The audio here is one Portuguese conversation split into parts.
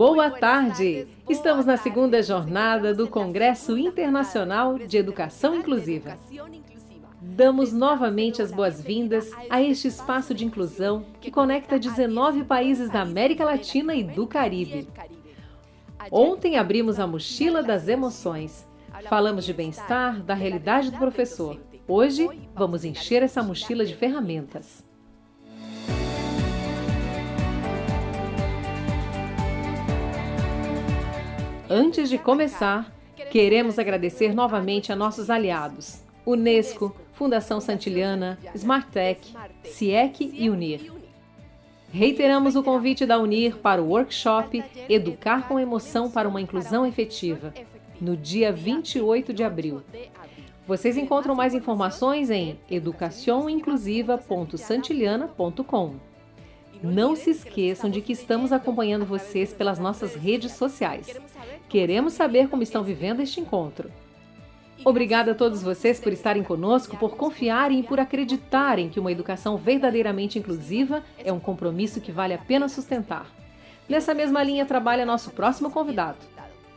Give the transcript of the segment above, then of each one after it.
Boa tarde! Estamos na segunda jornada do Congresso Internacional de Educação Inclusiva. Damos novamente as boas-vindas a este espaço de inclusão que conecta 19 países da América Latina e do Caribe. Ontem abrimos a mochila das emoções. Falamos de bem-estar, da realidade do professor. Hoje, vamos encher essa mochila de ferramentas. Antes de começar, queremos agradecer novamente a nossos aliados, Unesco, Fundação Santiliana, Smarttech, CIEC e UNIR. Reiteramos o convite da UNIR para o workshop Educar com Emoção para uma Inclusão Efetiva, no dia 28 de abril. Vocês encontram mais informações em educacioninclusiva.santiliana.com. Não se esqueçam de que estamos acompanhando vocês pelas nossas redes sociais. Queremos saber como estão vivendo este encontro. Obrigada a todos vocês por estarem conosco, por confiarem e por acreditarem que uma educação verdadeiramente inclusiva é um compromisso que vale a pena sustentar. Nessa mesma linha trabalha nosso próximo convidado.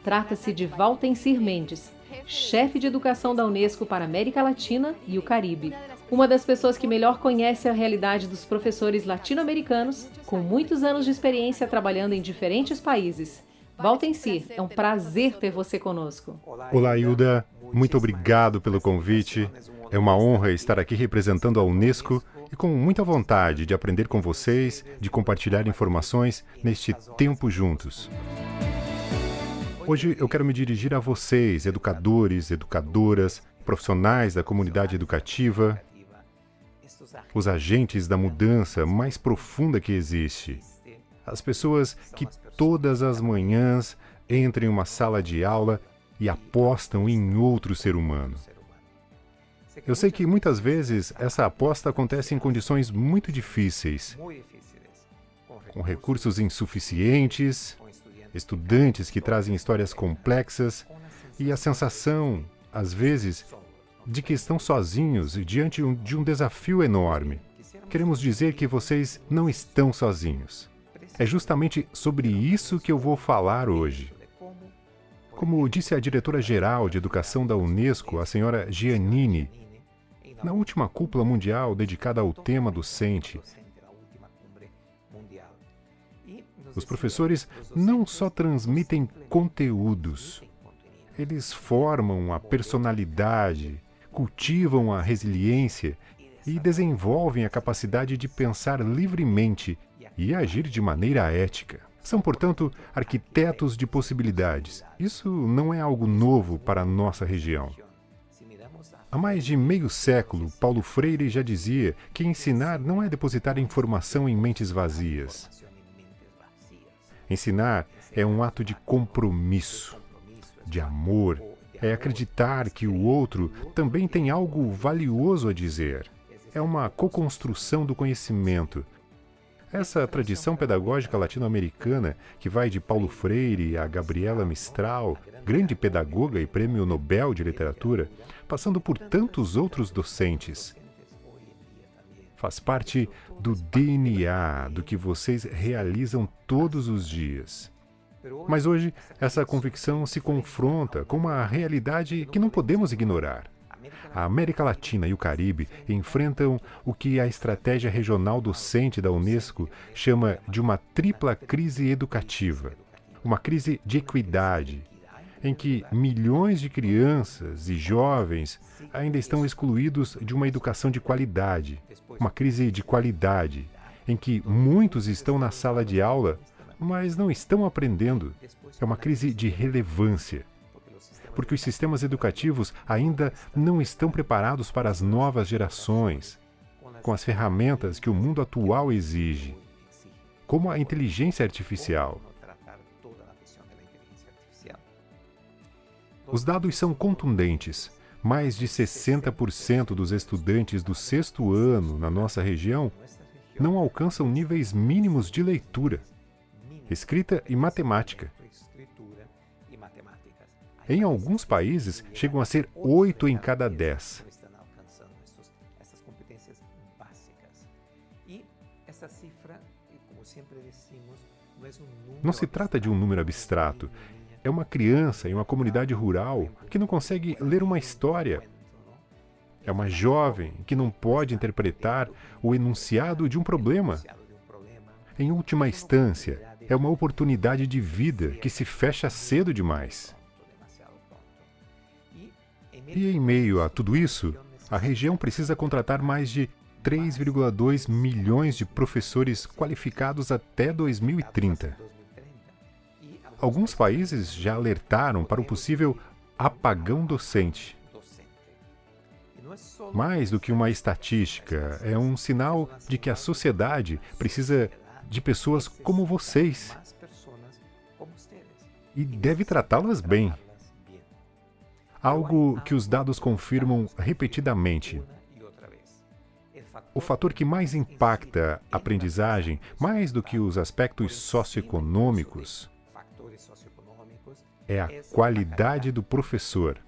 Trata-se de Valtencir Mendes, chefe de educação da Unesco para a América Latina e o Caribe. Uma das pessoas que melhor conhece a realidade dos professores latino-americanos, com muitos anos de experiência trabalhando em diferentes países. Valtencir, é um prazer ter você conosco. Olá, Hilda. Muito obrigado pelo convite. É uma honra estar aqui representando a Unesco e com muita vontade de aprender com vocês, de compartilhar informações neste tempo juntos. Hoje eu quero me dirigir a vocês, educadores, educadoras, profissionais da comunidade educativa, os agentes da mudança mais profunda que existe. As pessoas que todas as manhãs entram em uma sala de aula e apostam em outro ser humano. Eu sei que muitas vezes essa aposta acontece em condições muito difíceis, com recursos insuficientes, estudantes que trazem histórias complexas e a sensação, às vezes, de que estão sozinhos diante de um desafio enorme. Queremos dizer que vocês não estão sozinhos. É justamente sobre isso que eu vou falar hoje. Como disse a diretora-geral de Educação da Unesco, a senhora Giannini, na última cúpula mundial dedicada ao tema docente, os professores não só transmitem conteúdos, eles formam a personalidade, cultivam a resiliência e desenvolvem a capacidade de pensar livremente e agir de maneira ética. São, portanto, arquitetos de possibilidades. Isso não é algo novo para a nossa região. Há mais de meio século, Paulo Freire já dizia que ensinar não é depositar informação em mentes vazias. Ensinar é um ato de compromisso, de amor, é acreditar que o outro também tem algo valioso a dizer. É uma co-construção do conhecimento. Essa tradição pedagógica latino-americana, que vai de Paulo Freire a Gabriela Mistral, grande pedagoga e prêmio Nobel de Literatura, passando por tantos outros docentes, faz parte do DNA do que vocês realizam todos os dias. Mas hoje, essa convicção se confronta com uma realidade que não podemos ignorar. A América Latina e o Caribe enfrentam o que a Estratégia Regional Docente da Unesco chama de uma tripla crise educativa. Uma crise de equidade, em que milhões de crianças e jovens ainda estão excluídos de uma educação de qualidade. Uma crise de qualidade, em que muitos estão na sala de aula, mas não estão aprendendo. É uma crise de relevância, porque os sistemas educativos ainda não estão preparados para as novas gerações, com as ferramentas que o mundo atual exige, como a inteligência artificial. Os dados são contundentes. Mais de 60% dos estudantes do sexto ano na nossa região não alcançam níveis mínimos de leitura, escrita e matemática. Em alguns países, chegam a ser 8 em cada 10. Não se trata de um número abstrato. É uma criança em uma comunidade rural que não consegue ler uma história. É uma jovem que não pode interpretar o enunciado de um problema. Em última instância, é uma oportunidade de vida que se fecha cedo demais. E em meio a tudo isso, a região precisa contratar mais de 3,2 milhões de professores qualificados até 2030. Alguns países já alertaram para o possível apagão docente. Mais do que uma estatística, é um sinal de que a sociedade precisa de pessoas como vocês e deve tratá-las bem. Algo que os dados confirmam repetidamente. O fator que mais impacta a aprendizagem, mais do que os aspectos socioeconômicos, é a qualidade do professor.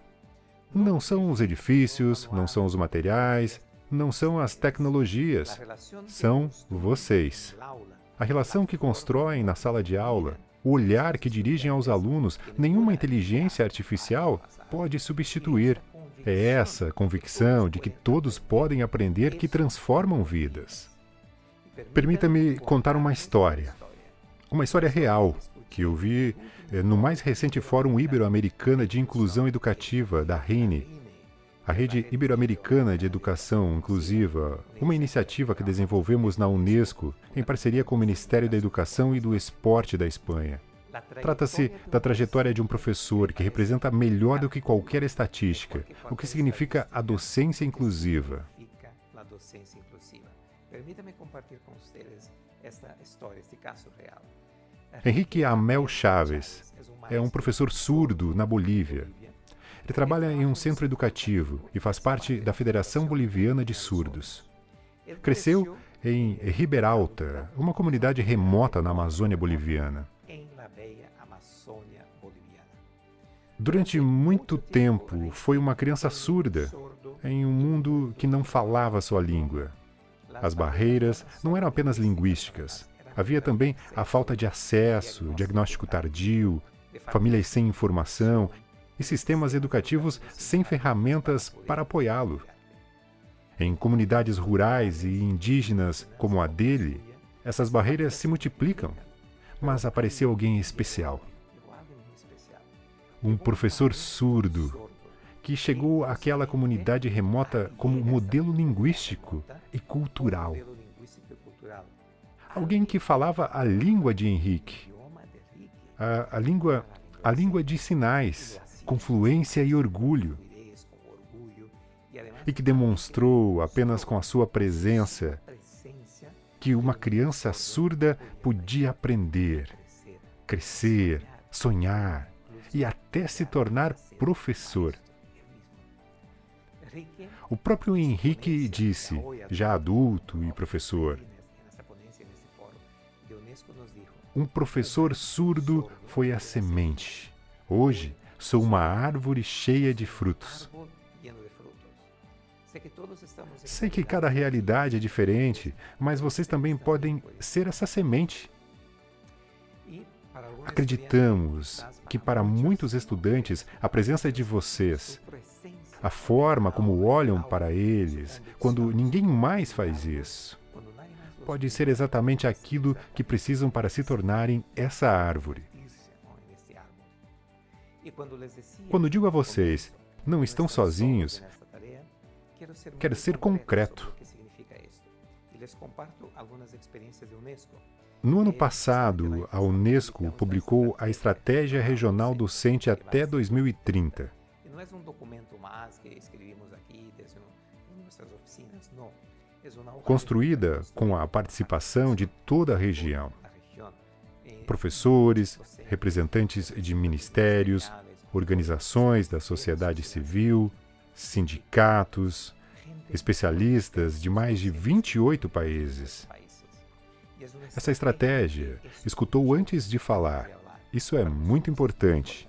Não são os edifícios, não são os materiais, não são as tecnologias, são vocês. A relação que constroem na sala de aula, o olhar que dirigem aos alunos, nenhuma inteligência artificial pode substituir. É essa convicção de que todos podem aprender que transformam vidas. Permita-me contar uma história real, que eu vi no mais recente Fórum Ibero-Americana de Inclusão Educativa, da RINE, a Rede Ibero-Americana de Educação Inclusiva, uma iniciativa que desenvolvemos na Unesco, em parceria com o Ministério da Educação e do Esporte da Espanha. Trata-se da trajetória de um professor que representa melhor do que qualquer estatística o que significa a docência inclusiva. Henrique Amel Chaves é um professor surdo na Bolívia. Ele trabalha em um centro educativo e faz parte da Federação Boliviana de Surdos. Cresceu em Riberalta, uma comunidade remota na Amazônia boliviana. Durante muito tempo, foi uma criança surda, em um mundo que não falava sua língua. As barreiras não eram apenas linguísticas. Havia também a falta de acesso, diagnóstico tardio, famílias sem informação e sistemas educativos sem ferramentas para apoiá-lo. Em comunidades rurais e indígenas como a dele, essas barreiras se multiplicam, mas apareceu alguém especial. Um professor surdo que chegou àquela comunidade remota como modelo linguístico e cultural. Alguém que falava a língua de Henrique, a língua de sinais, com fluência e orgulho, e que demonstrou apenas com a sua presença que uma criança surda podia aprender, crescer, sonhar e até se tornar professor. O próprio Henrique disse, já adulto e professor, um professor surdo foi a semente. Hoje, sou uma árvore cheia de frutos. Sei que cada realidade é diferente, mas vocês também podem ser essa semente. Acreditamos que para muitos estudantes, a presença de vocês, a forma como olham para eles, quando ninguém mais faz isso, pode ser exatamente aquilo que precisam para se tornarem essa árvore. Quando digo a vocês, não estão sozinhos, quero ser concreto. No ano passado, a Unesco publicou a Estratégia Regional Docente até 2030. Construída com a participação de toda a região. Professores, representantes de ministérios, organizações da sociedade civil, sindicatos, especialistas de mais de 28 países. Essa estratégia escutou antes de falar. Isso é muito importante.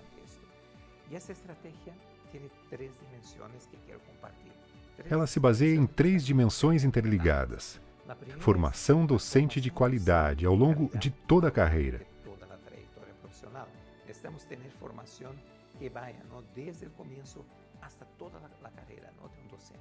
Ela se baseia em 3 dimensões interligadas. Formação docente de qualidade ao longo de toda a carreira. profissional, necessitamos ter formação que vá desde o começo até toda a carreira de docente.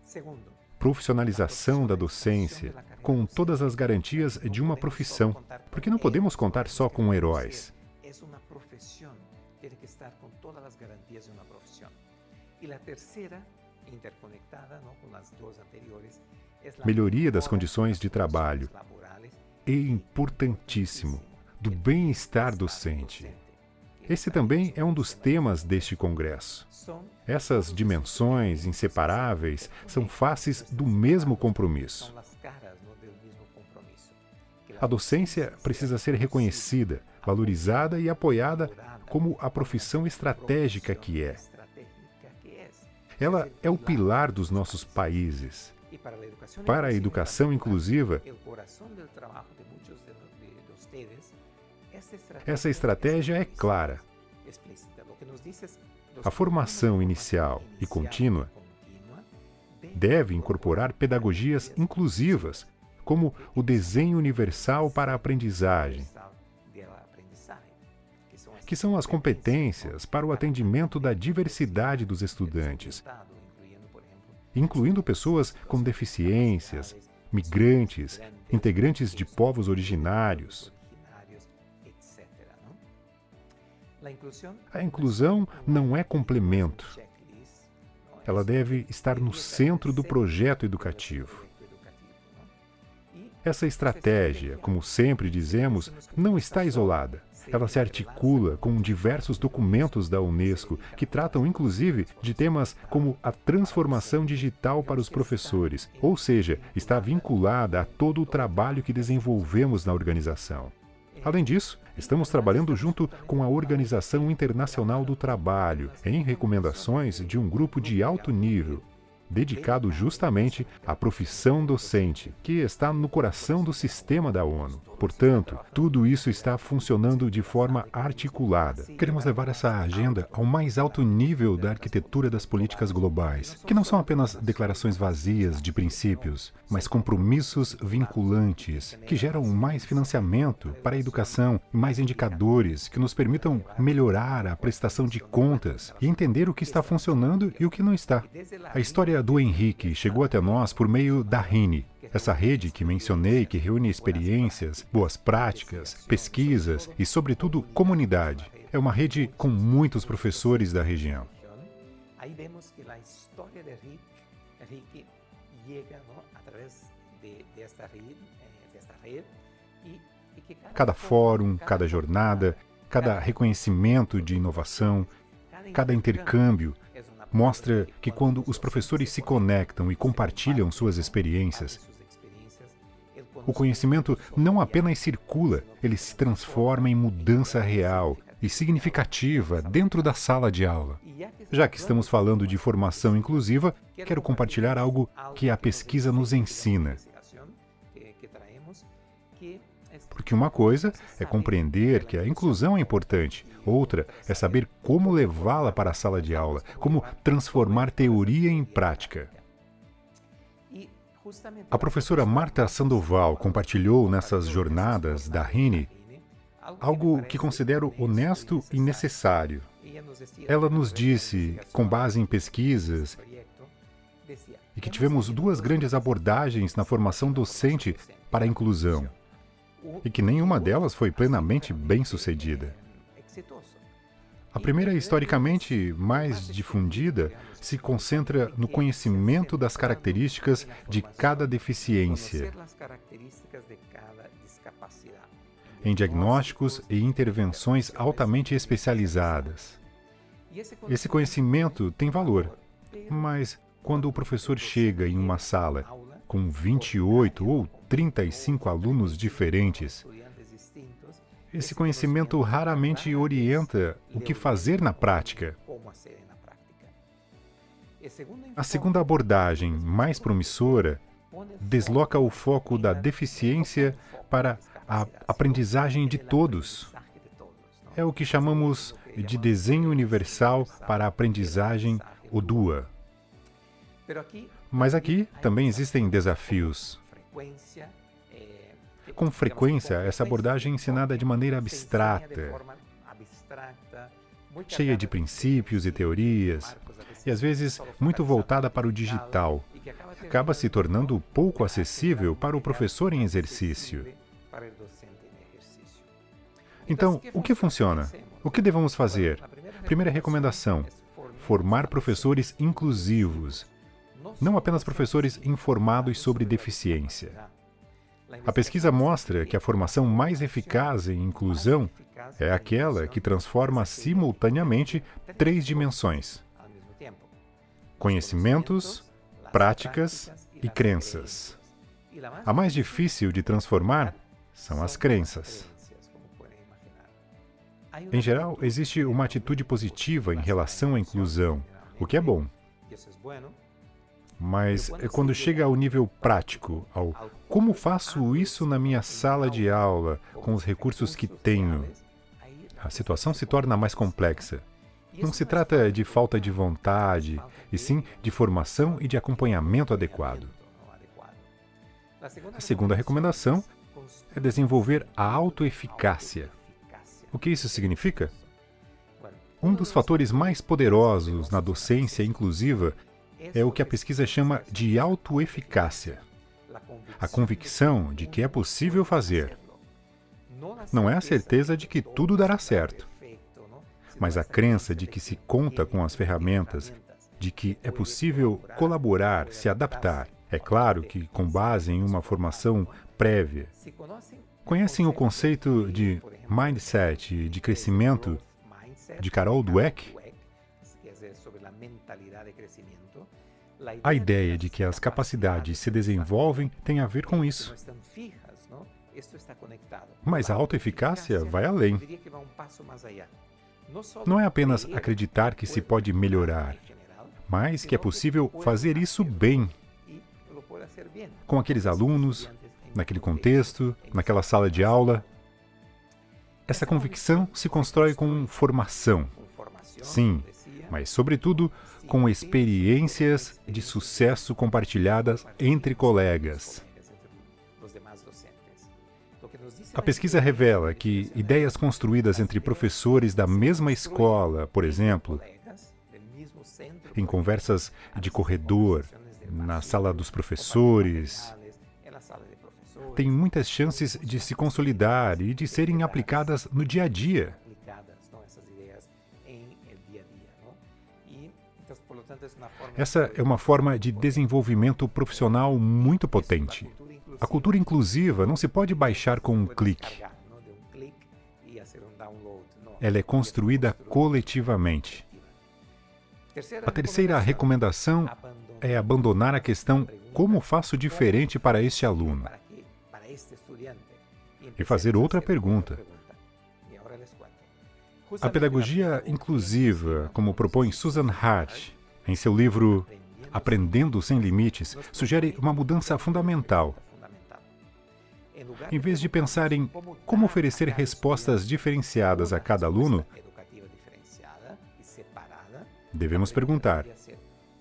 Segundo, Profissionalização da docência, com todas as garantias de uma profissão, porque não podemos contar só com heróis. É uma profissão, tem que estar com todas as garantias de uma profissão. E a terceira, interconectada com as duas anteriores, Melhoria das condições de trabalho é importantíssimo, do bem-estar docente. Esse também é um dos temas deste congresso. Essas dimensões inseparáveis são faces do mesmo compromisso. A docência precisa ser reconhecida, valorizada e apoiada como a profissão estratégica que é. Ela é o pilar dos nossos países. Para a educação inclusiva, essa estratégia é clara. A formação inicial e contínua deve incorporar pedagogias inclusivas, como o desenho universal para a aprendizagem, que são as competências para o atendimento da diversidade dos estudantes, incluindo pessoas com deficiências, migrantes, integrantes de povos originários. A inclusão não é complemento. Ela deve estar no centro do projeto educativo. Essa estratégia, como sempre dizemos, não está isolada. Ela se articula com diversos documentos da Unesco, que tratam inclusive de temas como a transformação digital para os professores, ou seja, está vinculada a todo o trabalho que desenvolvemos na organização. Além disso, estamos trabalhando junto com a Organização Internacional do Trabalho, em recomendações de um grupo de alto nível, dedicado justamente à profissão docente, que está no coração do sistema da ONU. Portanto, tudo isso está funcionando de forma articulada. Queremos levar essa agenda ao mais alto nível da arquitetura das políticas globais, que não são apenas declarações vazias de princípios, mas compromissos vinculantes, que geram mais financiamento para a educação e mais indicadores que nos permitam melhorar a prestação de contas e entender o que está funcionando e o que não está. A história do Henrique chegou até nós por meio da RINE, essa rede que mencionei que reúne experiências, boas práticas, pesquisas e, sobretudo, comunidade. É uma rede com muitos professores da região. Aí vemos que a história de Henrique chega através desta rede e que cada fórum, cada jornada, cada reconhecimento de inovação, cada intercâmbio mostra que quando os professores se conectam e compartilham suas experiências, o conhecimento não apenas circula, ele se transforma em mudança real e significativa dentro da sala de aula. Já que estamos falando de formação inclusiva, quero compartilhar algo que a pesquisa nos ensina. Porque uma coisa é compreender que a inclusão é importante, outra é saber como levá-la para a sala de aula, como transformar teoria em prática. A professora Marta Sandoval compartilhou nessas jornadas da RINE algo que considero honesto e necessário. Ela nos disse, com base em pesquisas, e que tivemos duas grandes abordagens na formação docente para a inclusão, e que nenhuma delas foi plenamente bem-sucedida. A primeira, historicamente mais difundida, se concentra no conhecimento das características de cada deficiência, em diagnósticos e intervenções altamente especializadas. Esse conhecimento tem valor, mas quando o professor chega em uma sala com 28 ou 35 alunos diferentes, esse conhecimento raramente orienta o que fazer na prática. A segunda abordagem, mais promissora, desloca o foco da deficiência para a aprendizagem de todos. É o que chamamos de desenho universal para a aprendizagem, o DUA. Mas aqui também existem desafios. Com frequência, essa abordagem é ensinada de maneira abstrata, cheia de princípios e teorias, e às vezes muito voltada para o digital. Acaba se tornando pouco acessível para o professor em exercício. Então, o que funciona? O que devemos fazer? Primeira recomendação: formar professores inclusivos, não apenas professores informados sobre deficiência. A pesquisa mostra que a formação mais eficaz em inclusão é aquela que transforma simultaneamente 3 dimensões: conhecimentos, práticas e crenças. A mais difícil de transformar são as crenças. Em geral, existe uma atitude positiva em relação à inclusão, o que é bom. Mas quando chega ao nível prático, ao como faço isso na minha sala de aula, com os recursos que tenho, a situação se torna mais complexa. Não se trata de falta de vontade, e sim de formação e de acompanhamento adequado. A segunda recomendação é desenvolver a autoeficácia. O que isso significa? Um dos fatores mais poderosos na docência inclusiva é o que a pesquisa chama de autoeficácia. A convicção de que é possível fazer. Não é a certeza de que tudo dará certo, mas a crença de que se conta com as ferramentas, de que é possível colaborar, se adaptar. É claro que com base em uma formação prévia. Conhecem o conceito de mindset, de crescimento, de Carol Dweck? A ideia de que as capacidades se desenvolvem tem a ver com isso. Mas a autoeficácia vai além. Não é apenas acreditar que se pode melhorar, mas que é possível fazer isso bem, com aqueles alunos, naquele contexto, naquela sala de aula. Essa convicção se constrói com formação, sim, mas sobretudo com experiências de sucesso compartilhadas entre colegas. A pesquisa revela que ideias construídas entre professores da mesma escola, por exemplo, em conversas de corredor, na sala dos professores, têm muitas chances de se consolidar e de serem aplicadas no dia a dia. Essa é uma forma de desenvolvimento profissional muito potente. A cultura inclusiva não se pode baixar com um clique. Ela é construída coletivamente. A terceira recomendação é abandonar a questão como faço diferente para este aluno e fazer outra pergunta. A pedagogia inclusiva, como propõe Susan Hart em seu livro Aprendendo Sem Limites, sugere uma mudança fundamental. Em vez de pensar em como oferecer respostas diferenciadas a cada aluno, devemos perguntar: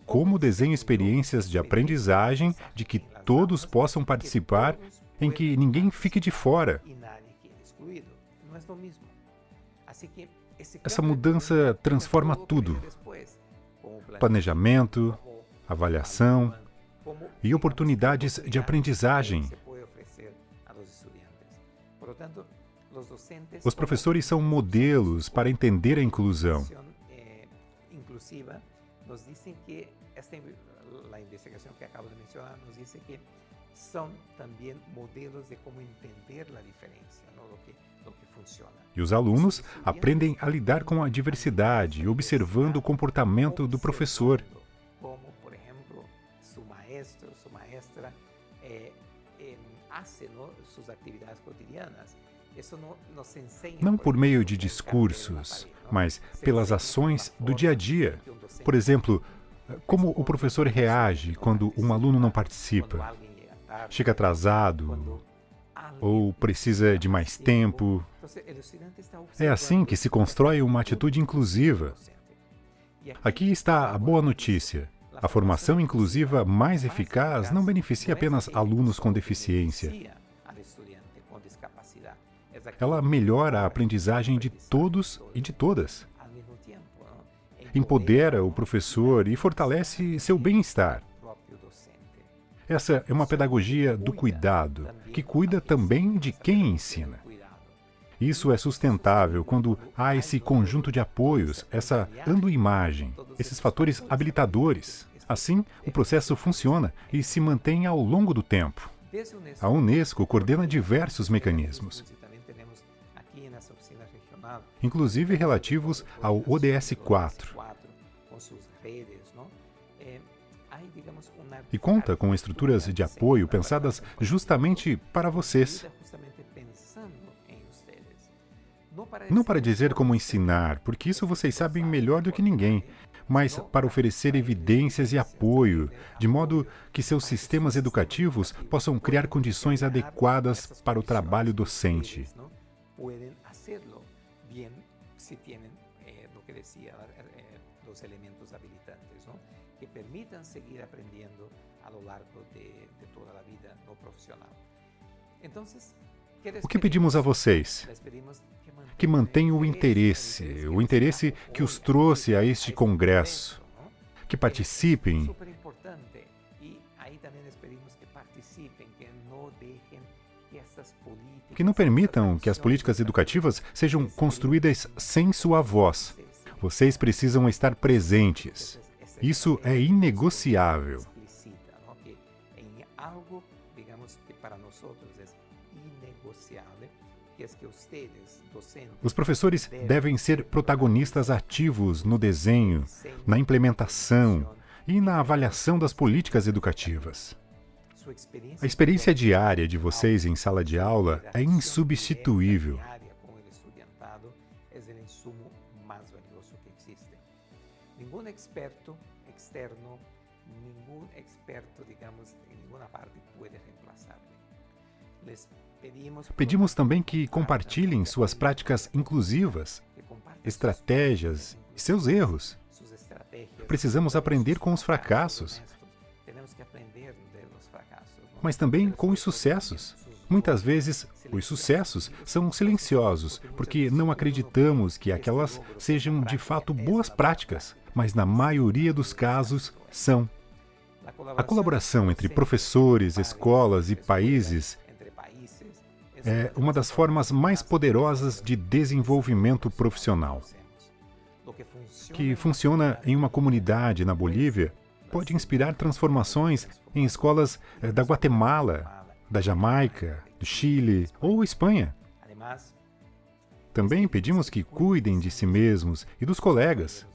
como desenho experiências de aprendizagem de que todos possam participar, em que ninguém fique de fora? Essa mudança transforma tudo: planejamento, avaliação e oportunidades de aprendizagem. Os professores são modelos para entender a inclusão. Nos dizem que a investigação que acabo de mencionar nos diz que são também modelos de como entender a diferença, do que funciona. E os alunos aprendem a lidar com a diversidade, observando o comportamento do professor. Como, por exemplo, seu maestro, sua maestra faz suas atividades cotidianas. Não por meio de discursos, mas pelas ações do dia a dia. Por exemplo, como o professor reage quando um aluno não participa, chega atrasado ou precisa de mais tempo. É assim que se constrói uma atitude inclusiva. Aqui está a boa notícia. A formação inclusiva mais eficaz não beneficia apenas alunos com deficiência, Ela melhora a aprendizagem de todos e de todas. Empodera o professor e fortalece seu bem-estar. Essa é uma pedagogia do cuidado, que cuida também de quem ensina. Isso é sustentável quando há esse conjunto de apoios, essa andoimagem, esses fatores habilitadores. Assim, o processo funciona e se mantém ao longo do tempo. A Unesco coordena diversos mecanismos, inclusive relativos ao ODS 4, e conta com estruturas de apoio pensadas justamente para vocês. Não para dizer como ensinar, porque isso vocês sabem melhor do que ninguém, mas para oferecer evidências e apoio, de modo que seus sistemas educativos possam criar condições adequadas para o trabalho docente. Que permitam seguir aprendendo ao longo de toda a vida no profissional. O que pedimos a vocês? Que mantenham o interesse que os trouxe a este congresso, que participem, que não permitam que as políticas educativas sejam construídas sem sua voz. Vocês precisam estar presentes. Isso é inegociável. Os professores devem ser protagonistas ativos no desenho, na implementação e na avaliação das políticas educativas. A experiência diária de vocês em sala de aula é insubstituível. Nenhum experto externo, nenhum experto, digamos, em nenhuma parte pode reemplazar-me. Pedimos também que compartilhem suas práticas inclusivas, estratégias e seus erros. Precisamos aprender com os fracassos, mas também com os sucessos. Muitas vezes, os sucessos são silenciosos, porque não acreditamos que aquelas sejam de fato boas práticas, mas na maioria dos casos são. A colaboração entre professores, escolas e países é uma das formas mais poderosas de desenvolvimento profissional. Que funciona em uma comunidade na Bolívia pode inspirar transformações em escolas da Guatemala, da Jamaica, do Chile ou Espanha. Também pedimos que cuidem de si mesmos e dos colegas.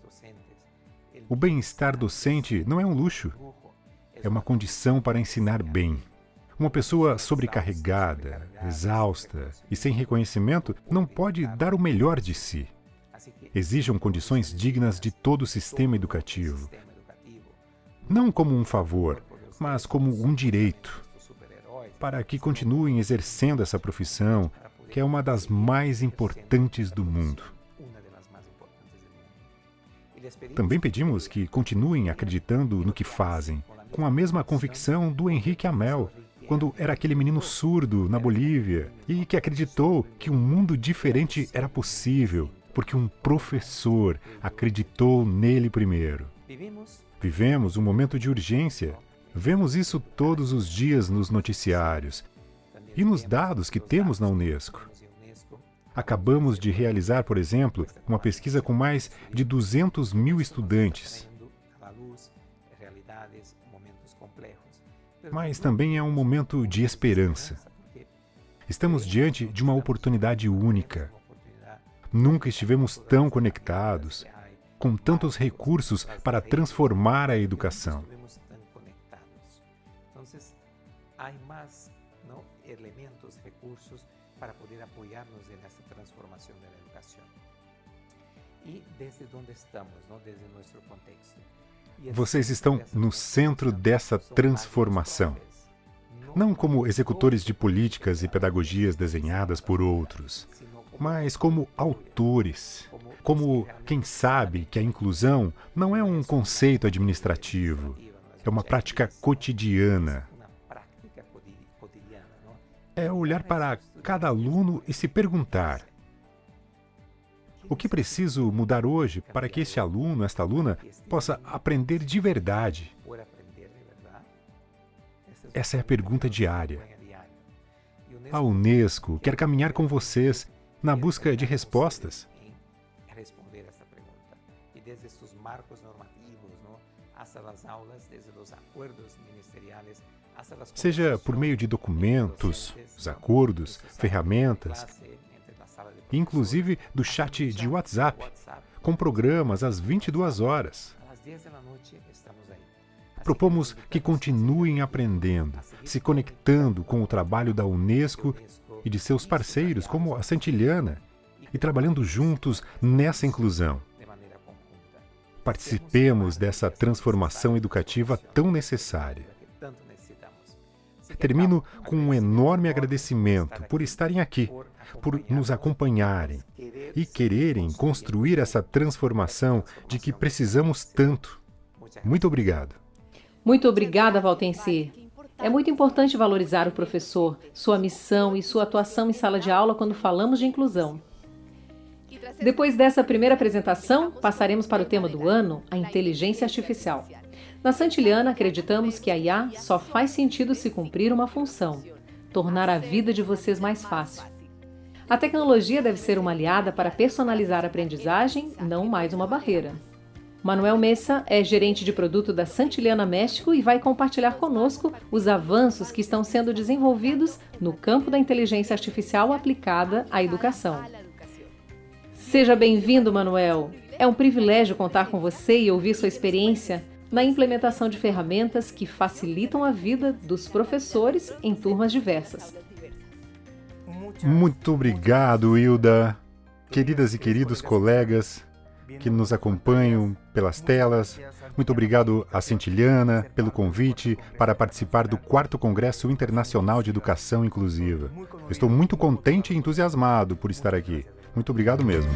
O bem-estar docente não é um luxo, é uma condição para ensinar bem. Uma pessoa sobrecarregada, exausta e sem reconhecimento não pode dar o melhor de si. Exijam condições dignas de todo o sistema educativo. Não como um favor, mas como um direito, para que continuem exercendo essa profissão, que é uma das mais importantes do mundo. Também pedimos que continuem acreditando no que fazem, com a mesma convicção do Henrique Amel, quando era aquele menino surdo na Bolívia e que acreditou que um mundo diferente era possível, porque um professor acreditou nele primeiro. Vivemos um momento de urgência. Vemos isso todos os dias nos noticiários e nos dados que temos na Unesco. Acabamos de realizar, por exemplo, uma pesquisa com mais de 200 mil estudantes. Mas também é um momento de esperança. Estamos diante de uma oportunidade única. Nunca estivemos tão conectados, com tantos recursos para transformar a educação. Há mais elementos, recursos para poder apoiar-nos nessa transformação da educação. E desde onde estamos, desde nosso contexto. Vocês estão no centro dessa transformação. Não como executores de políticas e pedagogias desenhadas por outros, mas como autores, como quem sabe que a inclusão não é um conceito administrativo, é uma prática cotidiana. é olhar para cada aluno e se perguntar: o que preciso mudar hoje para que este aluno, esta aluna, possa aprender de verdade? Essa é a pergunta diária. A Unesco quer caminhar com vocês na busca de respostas. Seja por meio de documentos, os acordos, ferramentas, inclusive do chat de WhatsApp, com programas às 22 horas. Propomos que continuem aprendendo, se conectando com o trabalho da Unesco e de seus parceiros, como a Santillana, e trabalhando juntos nessa inclusão. Participemos dessa transformação educativa tão necessária. Termino com um enorme agradecimento por estarem aqui, por nos acompanharem e quererem construir essa transformação de que precisamos tanto. Muito obrigado. Muito obrigada, Valtencir. É muito importante valorizar o professor, sua missão e sua atuação em sala de aula quando falamos de inclusão. Depois dessa primeira apresentação, passaremos para o tema do ano, a inteligência artificial. Na Santillana, acreditamos que a IA só faz sentido se cumprir uma função: tornar a vida de vocês mais fácil. A tecnologia deve ser uma aliada para personalizar a aprendizagem, não mais uma barreira. Manuel Messa é gerente de produto da Santillana México e vai compartilhar conosco os avanços que estão sendo desenvolvidos no campo da inteligência artificial aplicada à educação. Seja bem-vindo, Manuel! É um privilégio contar com você e ouvir sua experiência na implementação de ferramentas que facilitam a vida dos professores em turmas diversas. Muito obrigado, Hilda. Queridas e queridos colegas que nos acompanham pelas telas, muito obrigado à Santillana pelo convite para participar do 4º Congresso Internacional de Educação Inclusiva. Estou muito contente e entusiasmado por estar aqui. Muito obrigado mesmo.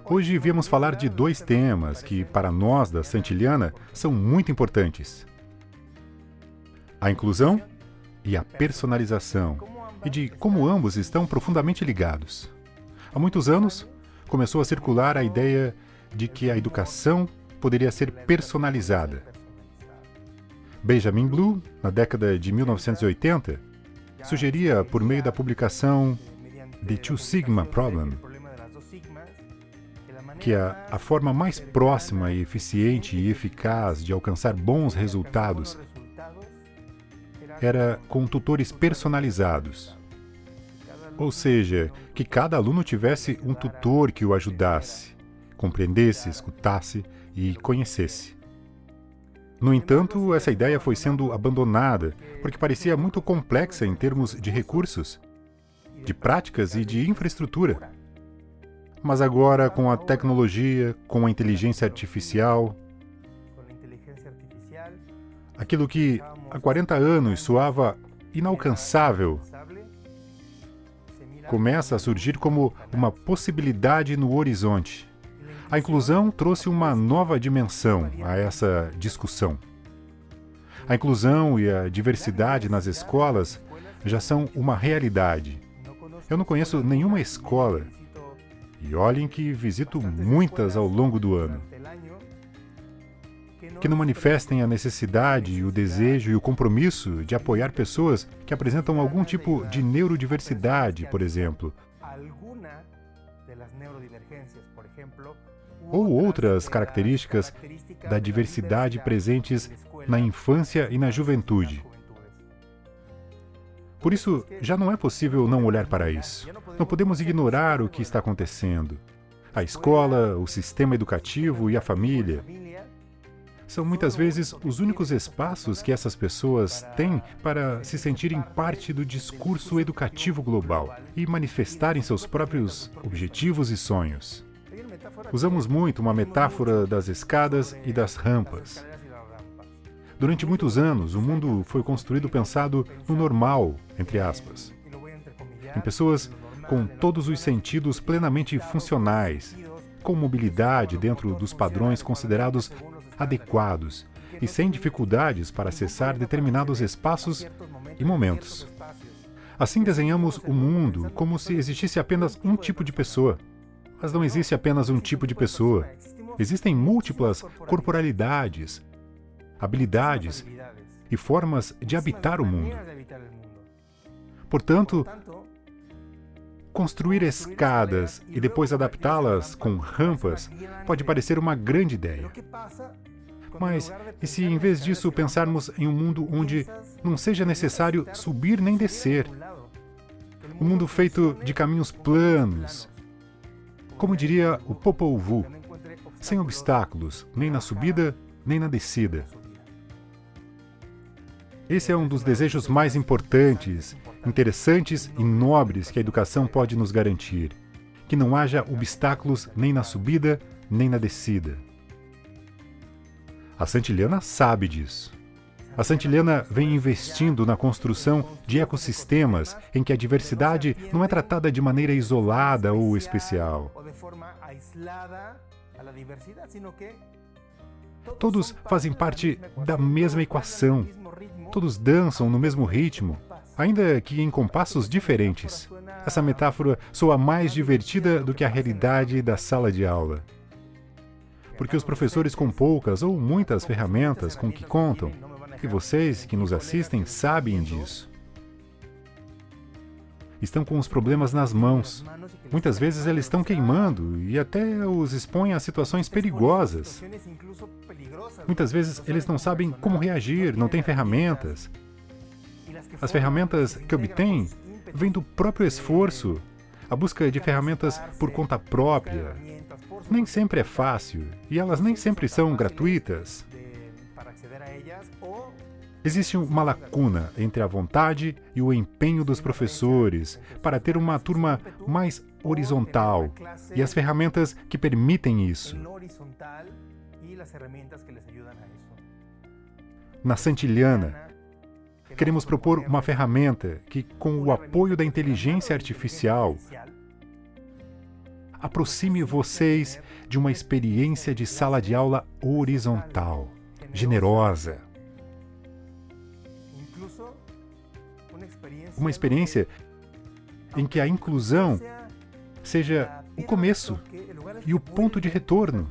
Hoje viemos falar de 2 temas que, para nós da Santillana, são muito importantes: a inclusão e a personalização, e de como ambos estão profundamente ligados. Há muitos anos, começou a circular a ideia de que a educação poderia ser personalizada. Benjamin Bloom, na década de 1980, sugeria, por meio da publicação The Two Sigma Problem, que a forma mais próxima e eficiente e eficaz de alcançar bons resultados era com tutores personalizados. Ou seja, que cada aluno tivesse um tutor que o ajudasse, compreendesse, escutasse e conhecesse. No entanto, essa ideia foi sendo abandonada porque parecia muito complexa em termos de recursos, de práticas e de infraestrutura. Mas agora, com a tecnologia, com a inteligência artificial, aquilo que há 40 anos soava inalcançável, começa a surgir como uma possibilidade no horizonte. A inclusão trouxe uma nova dimensão a essa discussão. A inclusão e a diversidade nas escolas já são uma realidade. Eu não conheço nenhuma escola, e olhem que visito muitas ao longo do ano, que não manifestem a necessidade, o desejo e o compromisso de apoiar pessoas que apresentam algum tipo de neurodiversidade, por exemplo, ou outras características da diversidade presentes na infância e na juventude. Por isso, já não é possível não olhar para isso. Não podemos ignorar o que está acontecendo. A escola, o sistema educativo e a família são muitas vezes os únicos espaços que essas pessoas têm para se sentirem parte do discurso educativo global e manifestarem seus próprios objetivos e sonhos. Usamos muito uma metáfora das escadas e das rampas. Durante muitos anos, o mundo foi construído pensado no normal, entre aspas, em pessoas com todos os sentidos plenamente funcionais, com mobilidade dentro dos padrões considerados adequados e sem dificuldades para acessar determinados espaços e momentos. Assim desenhamos o mundo como se existisse apenas um tipo de pessoa. Mas não existe apenas um tipo de pessoa. Existem múltiplas corporalidades, habilidades e formas de habitar o mundo. Portanto, construir escadas e depois adaptá-las com rampas pode parecer uma grande ideia. Mas, e se em vez disso pensarmos em um mundo onde não seja necessário subir nem descer? Um mundo feito de caminhos planos, como diria o Popol Vuh, sem obstáculos, nem na subida, nem na descida. Esse é um dos desejos mais importantes, interessantes e nobres que a educação pode nos garantir. Que não haja obstáculos nem na subida, nem na descida. A Santillana sabe disso. A Santillana vem investindo na construção de ecossistemas em que a diversidade não é tratada de maneira isolada ou especial. Todos fazem parte da mesma equação. Todos dançam no mesmo ritmo, ainda que em compassos diferentes. Essa metáfora soa mais divertida do que a realidade da sala de aula. Porque os professores com poucas ou muitas ferramentas com que contam, e vocês que nos assistem sabem disso, estão com os problemas nas mãos. Muitas vezes eles estão queimando e até os expõem a situações perigosas. Muitas vezes eles não sabem como reagir, não têm ferramentas. As ferramentas que obtêm vêm do próprio esforço, a busca de ferramentas por conta própria. Nem sempre é fácil e elas nem sempre são gratuitas. Existe uma lacuna entre a vontade e o empenho dos professores para ter uma turma mais horizontal e as ferramentas que permitem isso. Na Santillana, queremos propor uma ferramenta que, com o apoio da inteligência artificial, aproxime vocês de uma experiência de sala de aula horizontal, generosa. Uma experiência em que a inclusão seja o começo e o ponto de retorno,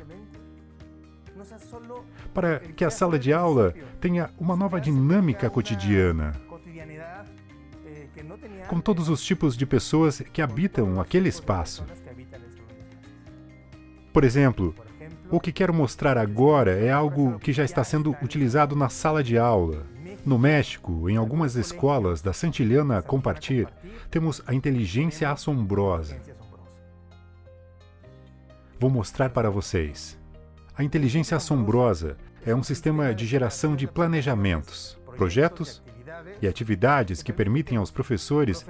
para que a sala de aula tenha uma nova dinâmica cotidiana, com todos os tipos de pessoas que habitam aquele espaço. Por exemplo, o que quero mostrar agora é algo que já está sendo utilizado na sala de aula. No México, em algumas escolas da Santillana Compartir, temos a inteligência assombrosa. Vou mostrar para vocês. A inteligência assombrosa é um sistema de geração de planejamentos, projetos e atividades que permitem aos professores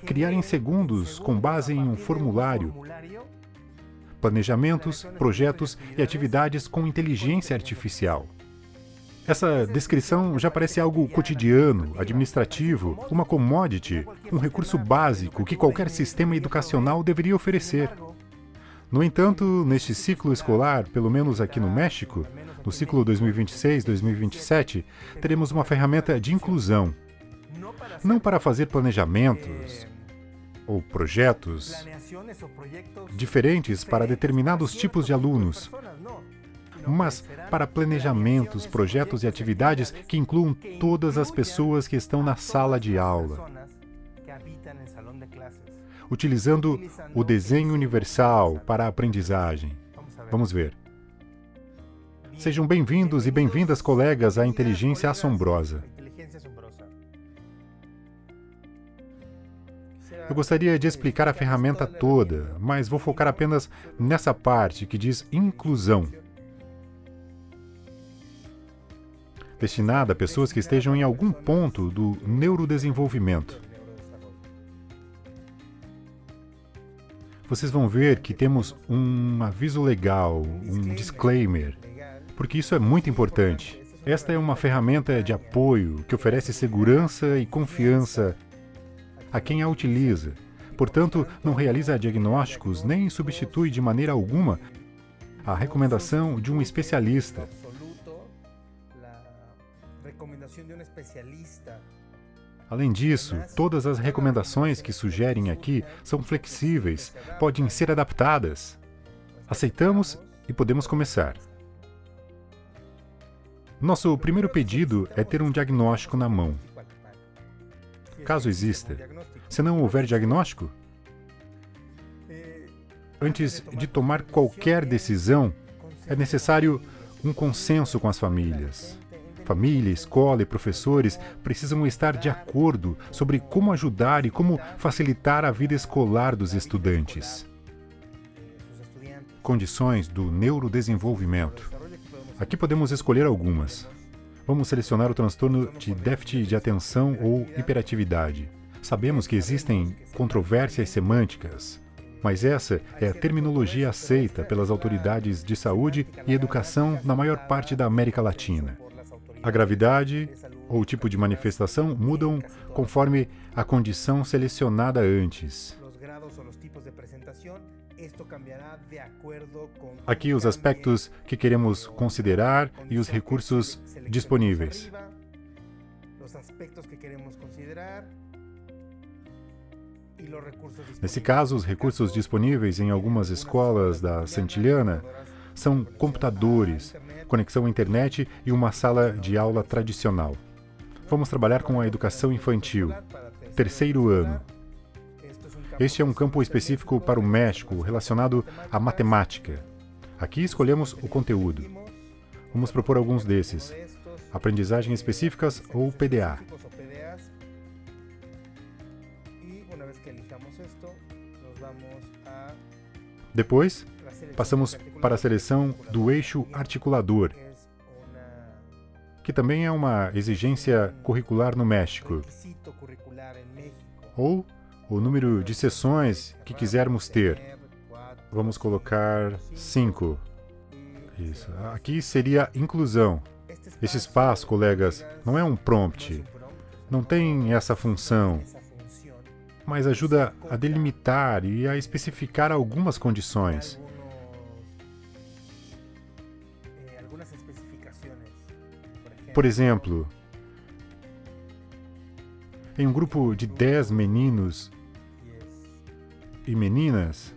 criar em segundos, com base em um formulário, planejamentos, projetos e atividades com inteligência artificial. Essa descrição já parece algo cotidiano, administrativo, uma commodity, um recurso básico que qualquer sistema educacional deveria oferecer. No entanto, neste ciclo escolar, pelo menos aqui no México, no ciclo 2026-2027, teremos uma ferramenta de inclusão. Não para fazer planejamentos ou projetos diferentes para determinados tipos de alunos, mas para planejamentos, projetos e atividades que incluam todas as pessoas que estão na sala de aula, utilizando o desenho universal para a aprendizagem. Vamos ver. Sejam bem-vindos e bem-vindas, colegas, à Inteligência Assombrosa. Eu gostaria de explicar a ferramenta toda, mas vou focar apenas nessa parte que diz inclusão. Destinada a pessoas que estejam em algum ponto do neurodesenvolvimento. Vocês vão ver que temos um aviso legal, um disclaimer, porque isso é muito importante. Esta é uma ferramenta de apoio que oferece segurança e confiança a quem a utiliza. Portanto, não realiza diagnósticos nem substitui de maneira alguma a recomendação de um especialista. Além disso, todas as recomendações que sugerem aqui são flexíveis, podem ser adaptadas. Aceitamos e podemos começar. Nosso primeiro pedido é ter um diagnóstico na mão. Caso exista. Se não houver diagnóstico, antes de tomar qualquer decisão, é necessário um consenso com as famílias. Família, escola e professores precisam estar de acordo sobre como ajudar e como facilitar a vida escolar dos estudantes. Condições do neurodesenvolvimento. Aqui podemos escolher algumas. Vamos selecionar o transtorno de déficit de atenção ou hiperatividade. Sabemos que existem controvérsias semânticas, mas essa é a terminologia aceita pelas autoridades de saúde e educação na maior parte da América Latina. A gravidade ou o tipo de manifestação mudam conforme a condição selecionada antes. Aqui os aspectos que queremos considerar e os recursos disponíveis. Nesse caso, os recursos disponíveis em algumas escolas da Santillana são computadores, conexão à internet e uma sala de aula tradicional. Vamos trabalhar com a educação infantil, terceiro ano. Este é um campo específico para o México, relacionado à matemática. Aqui escolhemos o conteúdo. Vamos propor alguns desses. Aprendizagem específicas ou PDA. Depois, passamos para a seleção do eixo articulador, que também é uma exigência curricular no México. Ou o número de sessões que quisermos ter. Vamos colocar 5. Isso. Aqui seria inclusão. Esse espaço, colegas, não é um prompt. Não tem essa função. Mas ajuda a delimitar e a especificar algumas condições. Por exemplo, em um grupo de 10 meninos e meninas,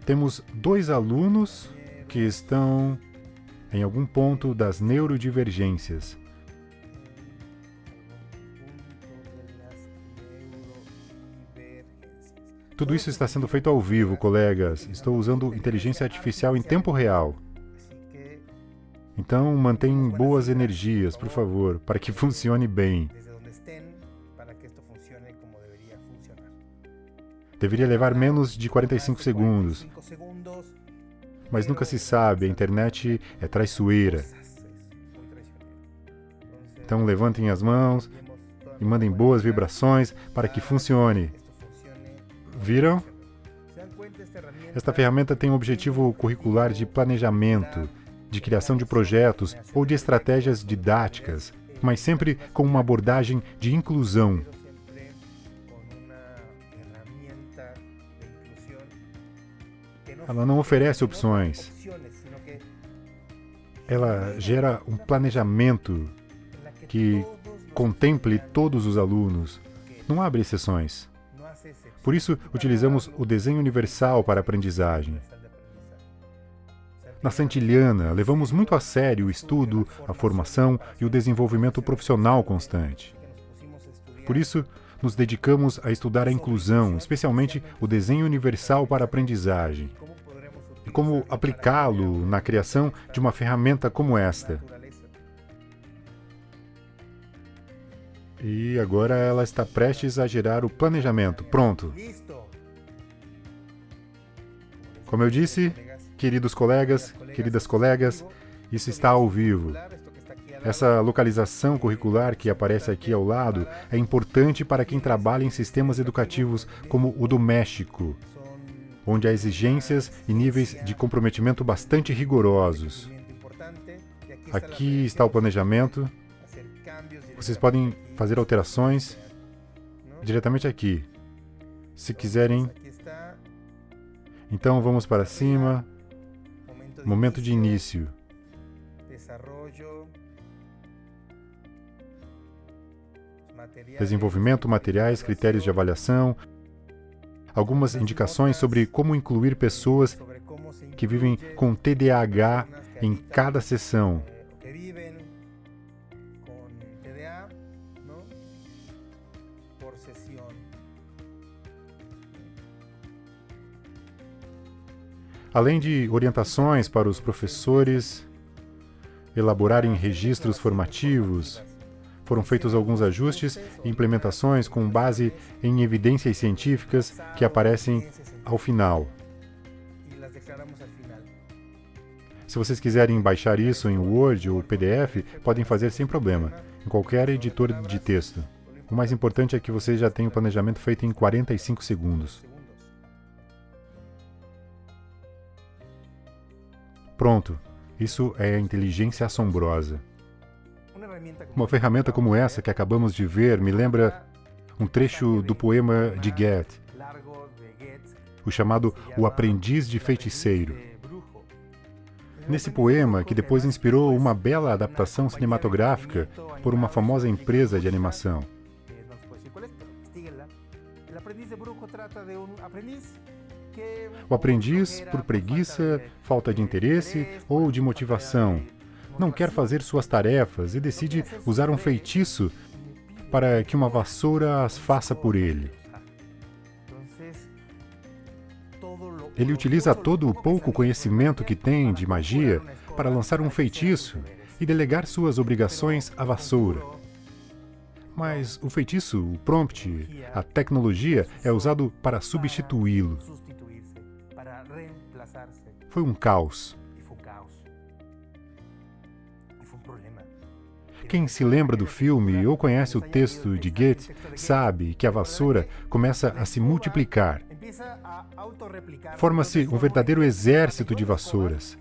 temos 2 alunos que estão em algum ponto das neurodivergências. Tudo isso está sendo feito ao vivo, colegas. Estou usando inteligência artificial em tempo real. Então, mantenham boas energias, por favor, para que funcione bem. Deveria levar menos de 45 segundos. Mas nunca se sabe, a internet é traiçoeira. Então, levantem as mãos e mandem boas vibrações para que funcione. Viram? Esta ferramenta tem um objetivo curricular de planejamento, de criação de projetos ou de estratégias didáticas, mas sempre com uma abordagem de inclusão. Ela não oferece opções. Ela gera um planejamento que contemple todos os alunos. Não abre exceções. Por isso, utilizamos o desenho universal para a aprendizagem. Na Santillana, levamos muito a sério o estudo, a formação e o desenvolvimento profissional constante. Por isso, nos dedicamos a estudar a inclusão, especialmente o desenho universal para a aprendizagem, e como aplicá-lo na criação de uma ferramenta como esta. E agora ela está prestes a gerar o planejamento. Pronto. Como eu disse, queridos colegas, queridas colegas, isso está ao vivo. Essa localização curricular que aparece aqui ao lado é importante para quem trabalha em sistemas educativos como o do México, onde há exigências e níveis de comprometimento bastante rigorosos. Aqui está o planejamento. Vocês podem fazer alterações diretamente aqui, se quiserem. Então vamos para cima. Momento de início. desenvolvimento, materiais, critérios de avaliação, algumas indicações sobre como incluir pessoas que vivem com TDAH em cada sessão. Além de orientações para os professores elaborarem registros formativos, foram feitos alguns ajustes e implementações com base em evidências científicas que aparecem ao final. Se vocês quiserem baixar isso em Word ou PDF, podem fazer sem problema, em qualquer editor de texto. O mais importante é que vocês já tenham o planejamento feito em 45 segundos. Pronto, isso é a inteligência assombrosa. Uma ferramenta como essa que acabamos de ver me lembra um trecho do poema de Goethe, o chamado O Aprendiz de Feiticeiro. Nesse poema, que depois inspirou uma bela adaptação cinematográfica por uma famosa empresa de animação. O aprendiz, por preguiça, falta de interesse ou de motivação, não quer fazer suas tarefas e decide usar um feitiço para que uma vassoura as faça por ele. Ele utiliza todo o pouco conhecimento que tem de magia para lançar um feitiço e delegar suas obrigações à vassoura. Mas o feitiço, o prompt, a tecnologia é usado para substituí-lo. Foi um caos. Quem se lembra do filme ou conhece o texto de Goethe sabe que a vassoura começa a se multiplicar. Forma-se um verdadeiro exército de vassouras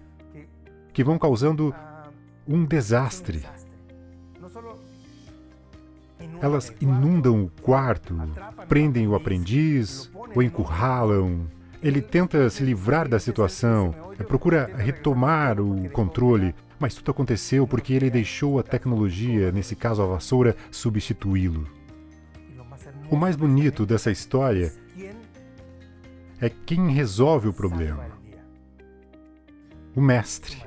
que vão causando um desastre. Elas inundam o quarto, prendem o aprendiz, o encurralam. Ele tenta se livrar da situação, procura retomar o controle, mas tudo aconteceu porque ele deixou a tecnologia, nesse caso a vassoura, substituí-lo. O mais bonito dessa história é quem resolve o problema. O mestre.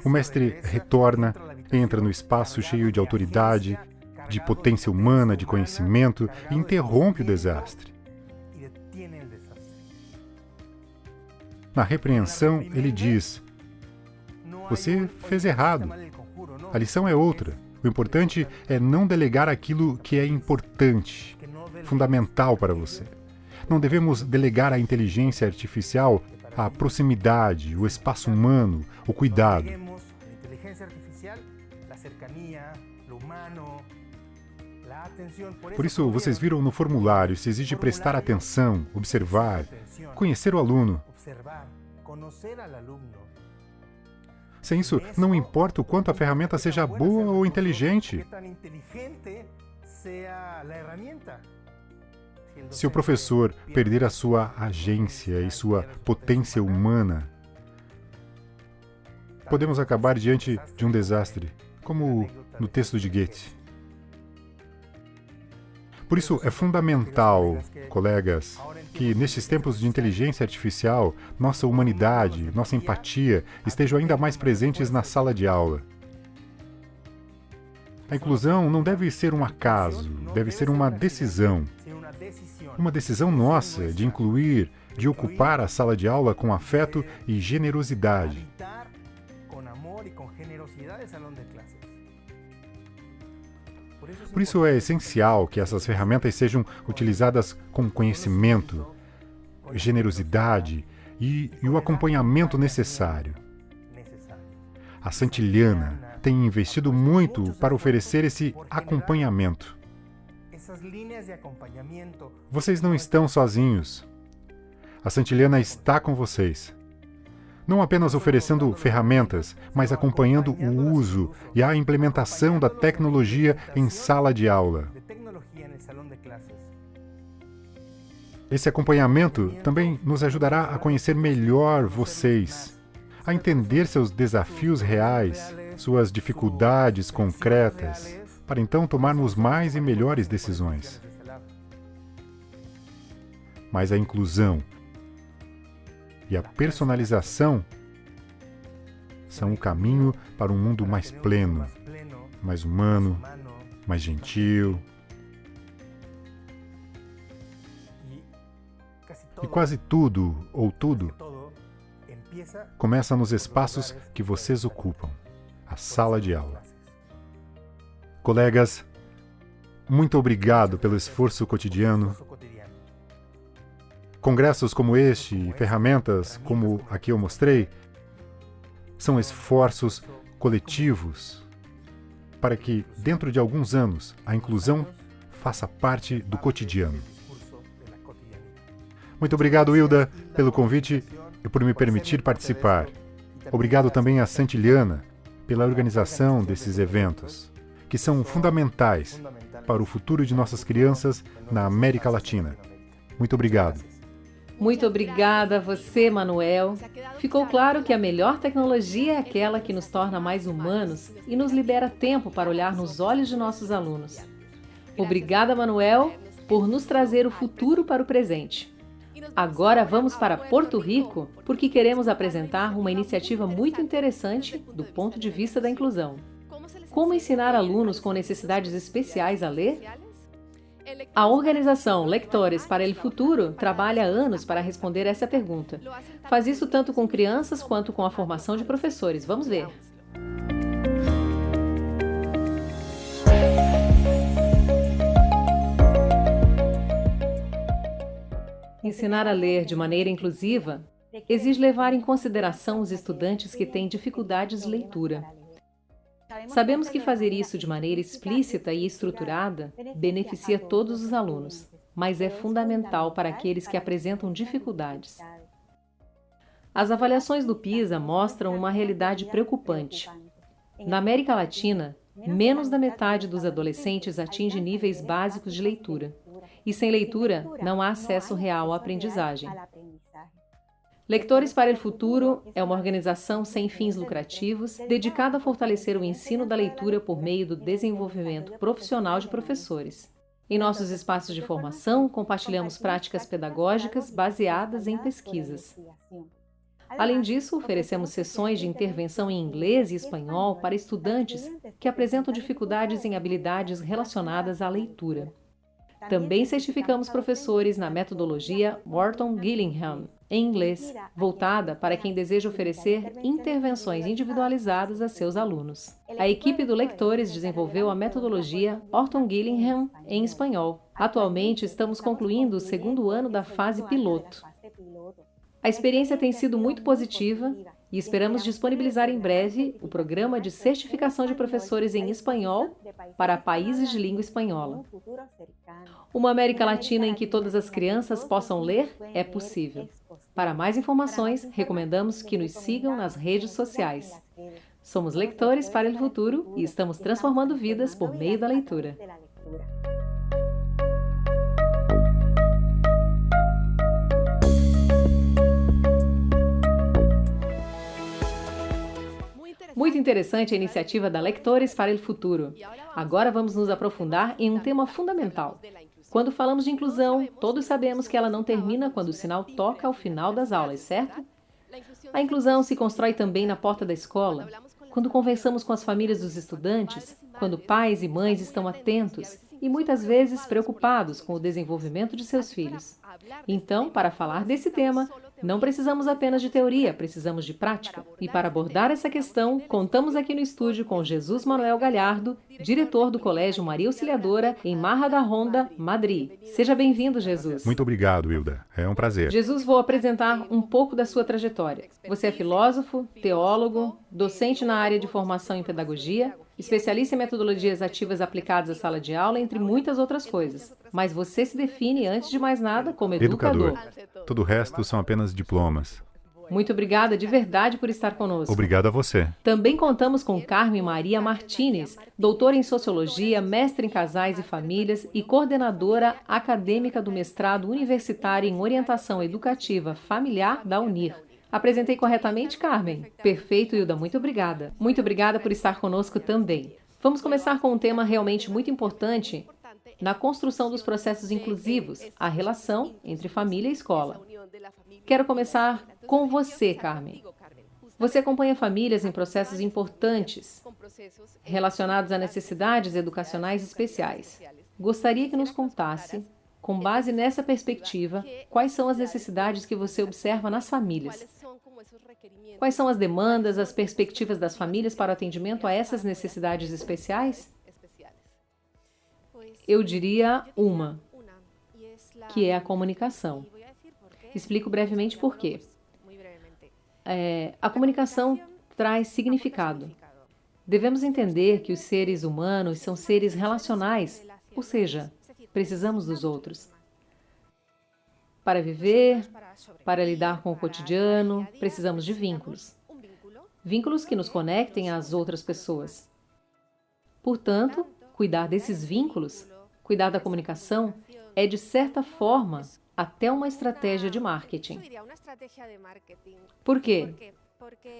O mestre retorna, entra no espaço cheio de autoridade, de potência humana, de conhecimento, e interrompe o desastre. Na repreensão, ele diz: você fez errado. A lição é outra. O importante é não delegar aquilo que é importante, fundamental para você. Não devemos delegar à inteligência artificial a proximidade, o espaço humano, o cuidado. Por isso, vocês viram no formulário, se exige prestar atenção, observar, conhecer o aluno. Sem isso, não importa o quanto a ferramenta seja boa ou inteligente. Se o professor perder a sua agência e sua potência humana, podemos acabar diante de um desastre, como no texto de Goethe. Por isso, é fundamental, colegas, que nestes tempos de inteligência artificial, nossa humanidade, nossa empatia estejam ainda mais presentes na sala de aula. A inclusão não deve ser um acaso, deve ser uma decisão. Uma decisão nossa de incluir, de ocupar a sala de aula com afeto e generosidade. Por isso é essencial que essas ferramentas sejam utilizadas com conhecimento, generosidade e o acompanhamento necessário. A Santillana tem investido muito para oferecer esse acompanhamento. Vocês não estão sozinhos. A Santillana está com vocês. Não apenas oferecendo ferramentas, mas acompanhando o uso e a implementação da tecnologia em sala de aula. Esse acompanhamento também nos ajudará a conhecer melhor vocês, a entender seus desafios reais, suas dificuldades concretas, para então tomarmos mais e melhores decisões. Mas a inclusão e a personalização são o caminho para um mundo mais pleno, mais humano, mais gentil. E quase tudo, ou tudo, começa nos espaços que vocês ocupam, a sala de aula. Colegas, muito obrigado pelo esforço cotidiano. Congressos como este e ferramentas como a que eu mostrei são esforços coletivos para que, dentro de alguns anos, a inclusão faça parte do cotidiano. Muito obrigado, Hilda, pelo convite e por me permitir participar. Obrigado também a Santiliana pela organização desses eventos, que são fundamentais para o futuro de nossas crianças na América Latina. Muito obrigado. Muito obrigada a você, Manuel. Ficou claro que a melhor tecnologia é aquela que nos torna mais humanos e nos libera tempo para olhar nos olhos de nossos alunos. Obrigada, Manuel, por nos trazer o futuro para o presente. Agora vamos para Porto Rico, porque queremos apresentar uma iniciativa muito interessante do ponto de vista da inclusão. Como ensinar alunos com necessidades especiais a ler? A organização Lectores para el Futuro trabalha há anos para responder essa pergunta. Faz isso tanto com crianças quanto com a formação de professores. Vamos ver. Ensinar a ler de maneira inclusiva exige levar em consideração os estudantes que têm dificuldades de leitura. Sabemos que fazer isso de maneira explícita e estruturada beneficia todos os alunos, mas é fundamental para aqueles que apresentam dificuldades. As avaliações do PISA mostram uma realidade preocupante. Na América Latina, menos da metade dos adolescentes atinge níveis básicos de leitura. E sem leitura, não há acesso real à aprendizagem. Lectores para el Futuro é uma organização sem fins lucrativos dedicada a fortalecer o ensino da leitura por meio do desenvolvimento profissional de professores. Em nossos espaços de formação, compartilhamos práticas pedagógicas baseadas em pesquisas. Além disso, oferecemos sessões de intervenção em inglês e espanhol para estudantes que apresentam dificuldades em habilidades relacionadas à leitura. Também certificamos professores na metodologia Wharton Gillingham, em inglês, voltada para quem deseja oferecer intervenções individualizadas a seus alunos. A equipe do Lectores desenvolveu a metodologia Wharton Gillingham em espanhol. Atualmente, estamos concluindo o segundo ano da fase piloto. A experiência tem sido muito positiva e esperamos disponibilizar em breve o programa de certificação de professores em espanhol para países de língua espanhola. Uma América Latina em que todas as crianças possam ler é possível. Para mais informações, recomendamos que nos sigam nas redes sociais. Somos Lectores para el Futuro e estamos transformando vidas por meio da leitura. Muito interessante a iniciativa da Lectores para el Futuro. Agora vamos nos aprofundar em um tema fundamental. Quando falamos de inclusão, todos sabemos que ela não termina quando o sinal toca ao final das aulas, certo? A inclusão se constrói também na porta da escola, quando conversamos com as famílias dos estudantes, quando pais e mães estão atentos e muitas vezes preocupados com o desenvolvimento de seus filhos. Então, para falar desse tema, não precisamos apenas de teoria, precisamos de prática. E para abordar essa questão, contamos aqui no estúdio com Jesus Manuel Galhardo, diretor do Colégio Maria Auxiliadora, em Majadahonda, Madrid. Seja bem-vindo, Jesus. Muito obrigado, Hilda. É um prazer. Jesus, vou apresentar um pouco da sua trajetória. Você é filósofo, teólogo, docente na área de formação em pedagogia, especialista em metodologias ativas aplicadas à sala de aula, entre muitas outras coisas. Mas você se define, antes de mais nada, como educador. Todo o resto são apenas diplomas. Muito obrigada de verdade por estar conosco. Obrigado a você. Também contamos com Carmen Maria Martínez, doutora em Sociologia, mestre em Casais e Famílias e coordenadora acadêmica do mestrado universitário em Orientação Educativa Familiar da UNIR. Apresentei corretamente, Carmen? Perfeito, Hilda, muito obrigada. Muito obrigada por estar conosco também. Vamos começar com um tema realmente muito importante na construção dos processos inclusivos, a relação entre família e escola. Quero começar com você, Carmen. Você acompanha famílias em processos importantes relacionados a necessidades educacionais especiais. Gostaria que nos contasse, com base nessa perspectiva, quais são as necessidades que você observa nas famílias. Quais são as demandas, as perspectivas das famílias para o atendimento a essas necessidades especiais? Eu diria uma, que é a comunicação. Explico brevemente por quê. A comunicação traz significado. Devemos entender que os seres humanos são seres relacionais, ou seja, precisamos dos outros. Para viver, para lidar com o cotidiano, precisamos de vínculos. Vínculos que nos conectem às outras pessoas. Portanto, cuidar desses vínculos, cuidar da comunicação, é de certa forma até uma estratégia de marketing. Por quê?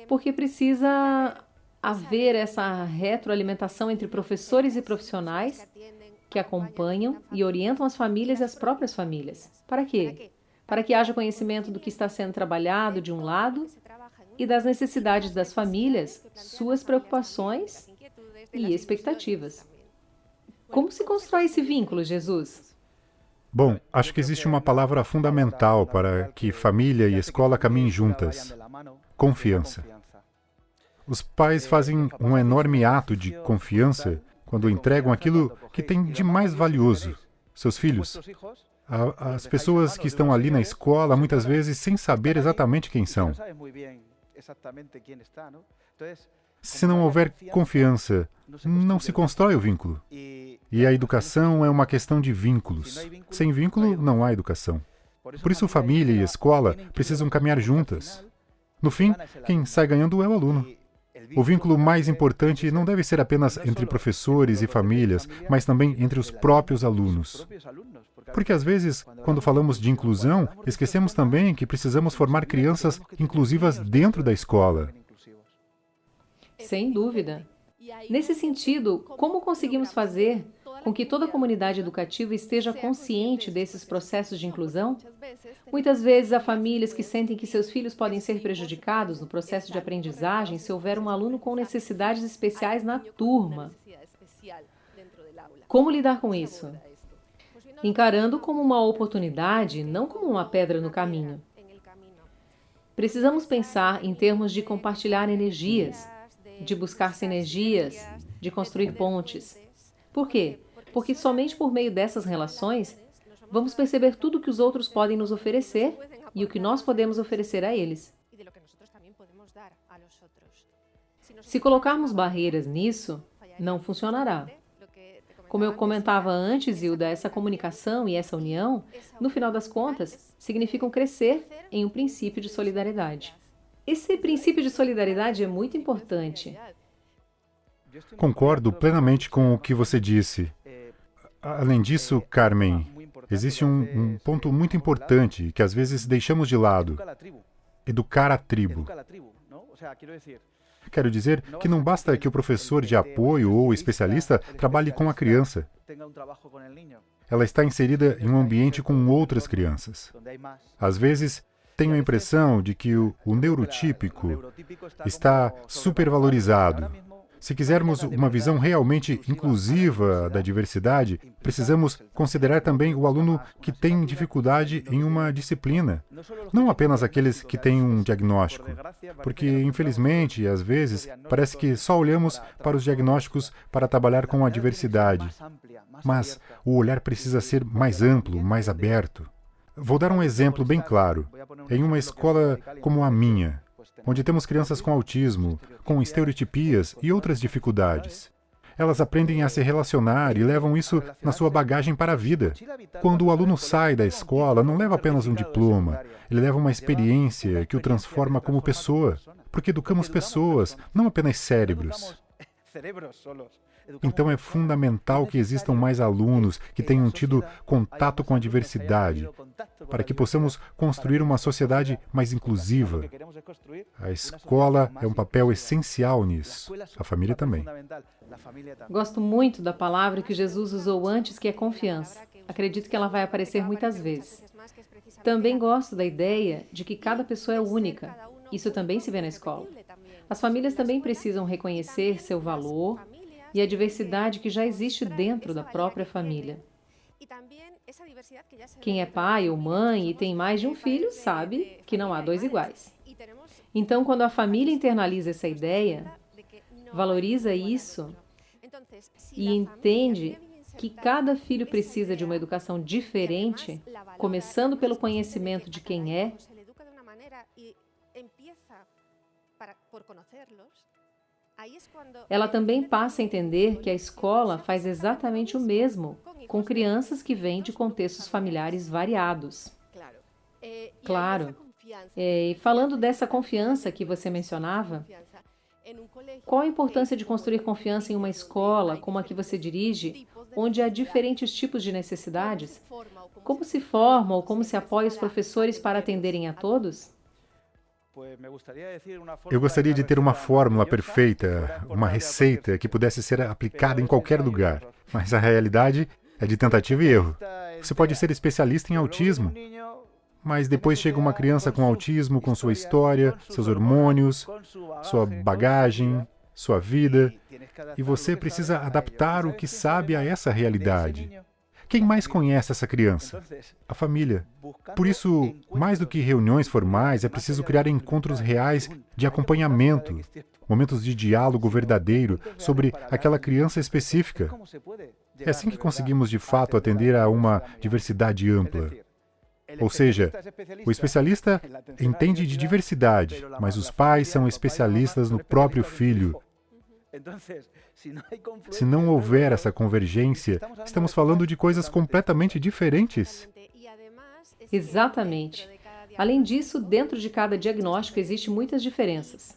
Porque precisa haver essa retroalimentação entre professores e profissionais que acompanham e orientam as famílias e as próprias famílias. Para quê? Para que haja conhecimento do que está sendo trabalhado de um lado e das necessidades das famílias, suas preocupações e expectativas. Como se constrói esse vínculo, Jesus? Bom, acho que existe uma palavra fundamental para que família e escola caminhem juntas: confiança. Os pais fazem um enorme ato de confiança quando entregam aquilo que tem de mais valioso, seus filhos. As pessoas que estão ali na escola, muitas vezes, sem saber exatamente quem são. Se não houver confiança, não se constrói o vínculo. E a educação é uma questão de vínculos. Sem vínculo, não há educação. Por isso, família e escola precisam caminhar juntas. No fim, quem sai ganhando é o aluno. O vínculo mais importante não deve ser apenas entre professores e famílias, mas também entre os próprios alunos. Porque, às vezes, quando falamos de inclusão, esquecemos também que precisamos formar crianças inclusivas dentro da escola. Sem dúvida. Nesse sentido, como conseguimos fazer com que toda a comunidade educativa esteja consciente desses processos de inclusão? Muitas vezes há famílias que sentem que seus filhos podem ser prejudicados no processo de aprendizagem se houver um aluno com necessidades especiais na turma. Como lidar com isso? Encarando como uma oportunidade, não como uma pedra no caminho. Precisamos pensar em termos de compartilhar energias, de buscar sinergias, de construir pontes. Por quê? Porque somente por meio dessas relações, vamos perceber tudo o que os outros podem nos oferecer e o que nós podemos oferecer a eles. Se colocarmos barreiras nisso, não funcionará. Como eu comentava antes, Hilda, essa comunicação e essa união, no final das contas, significam crescer em um princípio de solidariedade. Esse princípio de solidariedade é muito importante. Concordo plenamente com o que você disse. Além disso, Carmen, existe um ponto muito importante que às vezes deixamos de lado: educar a tribo. Quero dizer que não basta que o professor de apoio ou especialista trabalhe com a criança. Ela está inserida em um ambiente com outras crianças. Às vezes, tenho a impressão de que o neurotípico está supervalorizado. Se quisermos uma visão realmente inclusiva da diversidade, precisamos considerar também o aluno que tem dificuldade em uma disciplina, não apenas aqueles que têm um diagnóstico, porque, infelizmente, às vezes, parece que só olhamos para os diagnósticos para trabalhar com a diversidade. Mas o olhar precisa ser mais amplo, mais aberto. Vou dar um exemplo bem claro. Em uma escola como a minha, onde temos crianças com autismo, com estereotipias e outras dificuldades. Elas aprendem a se relacionar e levam isso na sua bagagem para a vida. Quando o aluno sai da escola, não leva apenas um diploma, ele leva uma experiência que o transforma como pessoa, porque educamos pessoas, não apenas cérebros. Então é fundamental que existam mais alunos que tenham tido contato com a diversidade, para que possamos construir uma sociedade mais inclusiva. A escola é um papel essencial nisso, a família também. Gosto muito da palavra que Jesus usou antes, que é confiança. Acredito que ela vai aparecer muitas vezes. Também gosto da ideia de que cada pessoa é única. Isso também se vê na escola. As famílias também precisam reconhecer seu valor e a diversidade que já existe dentro da própria família. Quem é pai ou mãe e tem mais de um filho sabe que não há dois iguais. Então, quando a família internaliza essa ideia, valoriza isso e entende que cada filho precisa de uma educação diferente, começando pelo conhecimento de quem é, ela também passa a entender que a escola faz exatamente o mesmo com crianças que vêm de contextos familiares variados. Claro. E falando dessa confiança que você mencionava, qual a importância de construir confiança em uma escola como a que você dirige, onde há diferentes tipos de necessidades? Como se forma ou como se apoia os professores para atenderem a todos? Eu gostaria de ter uma fórmula perfeita, uma receita que pudesse ser aplicada em qualquer lugar, mas a realidade é de tentativa e erro. Você pode ser especialista em autismo, mas depois chega uma criança com autismo, com sua história, seus hormônios, sua bagagem, sua vida, e você precisa adaptar o que sabe a essa realidade. Quem mais conhece essa criança? A família. Por isso, mais do que reuniões formais, é preciso criar encontros reais de acompanhamento, momentos de diálogo verdadeiro sobre aquela criança específica. É assim que conseguimos, de fato, atender a uma diversidade ampla. Ou seja, o especialista entende de diversidade, mas os pais são especialistas no próprio filho. Se não houver essa convergência, estamos falando de coisas completamente diferentes. Exatamente. Além disso, dentro de cada diagnóstico existem muitas diferenças.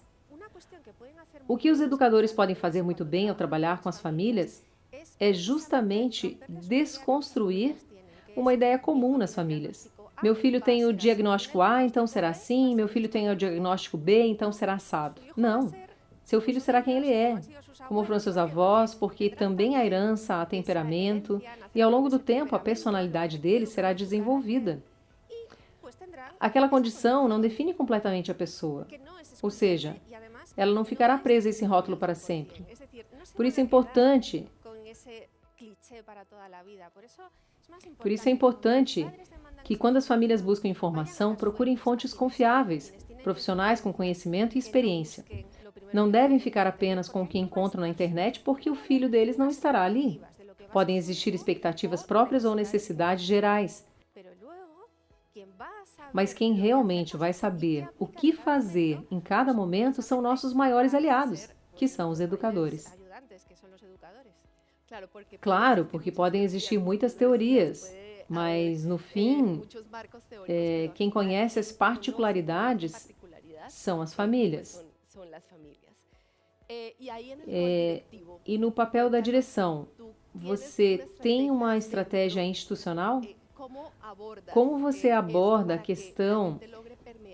O que os educadores podem fazer muito bem ao trabalhar com as famílias é justamente desconstruir uma ideia comum nas famílias. Meu filho tem o diagnóstico A, então será assim. Meu filho tem o diagnóstico B, então será assado. Não. Seu filho será quem ele é, como foram seus avós, porque também há herança, há temperamento, e ao longo do tempo a personalidade dele será desenvolvida. Aquela condição não define completamente a pessoa, ou seja, ela não ficará presa a esse rótulo para sempre. Por isso é importante que quando as famílias buscam informação, procurem fontes confiáveis, profissionais com conhecimento e experiência. Não devem ficar apenas com o que encontram na internet porque o filho deles não estará ali. Podem existir expectativas próprias ou necessidades gerais. Mas quem realmente vai saber o que fazer em cada momento são nossos maiores aliados, que são os educadores. Claro, porque podem existir muitas teorias, mas no fim, quem conhece as particularidades são as famílias. E no papel da direção, você tem uma estratégia institucional? Como você aborda a questão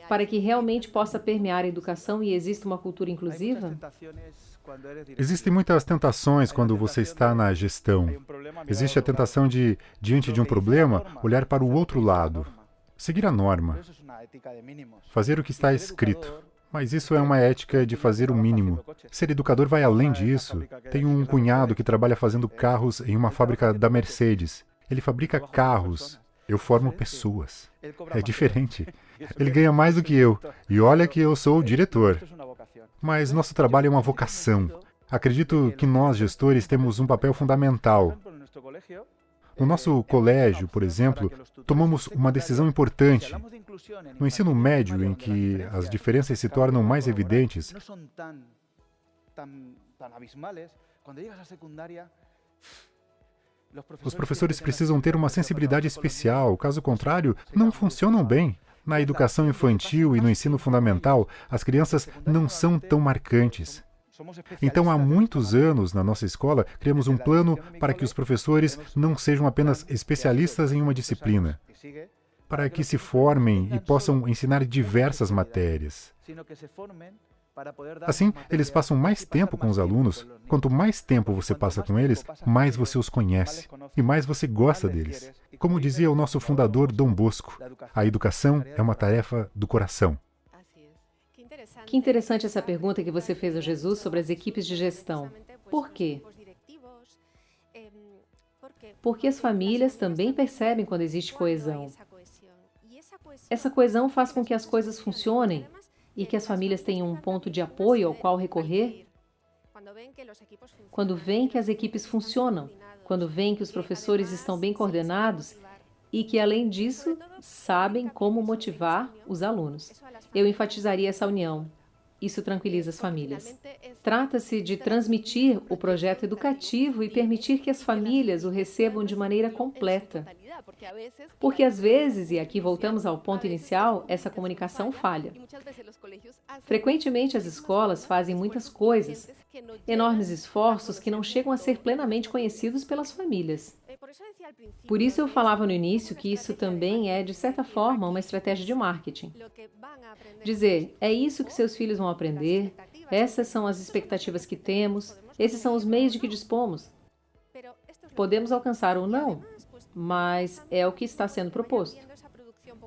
para que realmente possa permear a educação e exista uma cultura inclusiva? Existem muitas tentações quando você está na gestão. Existe a tentação de, diante de um problema, olhar para o outro lado, seguir a norma, fazer o que está escrito. Mas isso é uma ética de fazer o mínimo. Ser educador vai além disso. Tenho um cunhado que trabalha fazendo carros em uma fábrica da Mercedes. Ele fabrica carros. Eu formo pessoas. É diferente. Ele ganha mais do que eu. E olha que eu sou o diretor. Mas nosso trabalho é uma vocação. Acredito que nós, gestores, temos um papel fundamental. No nosso colégio, por exemplo, tomamos uma decisão importante. No ensino médio, em que as diferenças se tornam mais evidentes, os professores precisam ter uma sensibilidade especial, caso contrário, não funcionam bem. Na educação infantil e no ensino fundamental, as crianças não são tão marcantes. Então, há muitos anos, na nossa escola, criamos um plano para que os professores não sejam apenas especialistas em uma disciplina, para que se formem e possam ensinar diversas matérias. Assim, eles passam mais tempo com os alunos. Quanto mais tempo você passa com eles, mais você os conhece e mais você gosta deles. Como dizia o nosso fundador Dom Bosco, a educação é uma tarefa do coração. Que interessante essa pergunta que você fez a Jesus sobre as equipes de gestão. Por quê? Porque as famílias também percebem quando existe coesão. Essa coesão faz com que as coisas funcionem e que as famílias tenham um ponto de apoio ao qual recorrer. Quando veem que as equipes funcionam, quando veem que os professores estão bem coordenados e que, além disso, sabem como motivar os alunos. Eu enfatizaria essa união. Isso tranquiliza as famílias. Trata-se de transmitir o projeto educativo e permitir que as famílias o recebam de maneira completa. Porque às vezes, e aqui voltamos ao ponto inicial, essa comunicação falha. Frequentemente as escolas fazem muitas coisas, enormes esforços que não chegam a ser plenamente conhecidos pelas famílias. Por isso eu falava no início que isso também é, de certa forma, uma estratégia de marketing. Dizer, é isso que seus filhos vão aprender, essas são as expectativas que temos, esses são os meios de que dispomos. Podemos alcançar ou não, mas é o que está sendo proposto.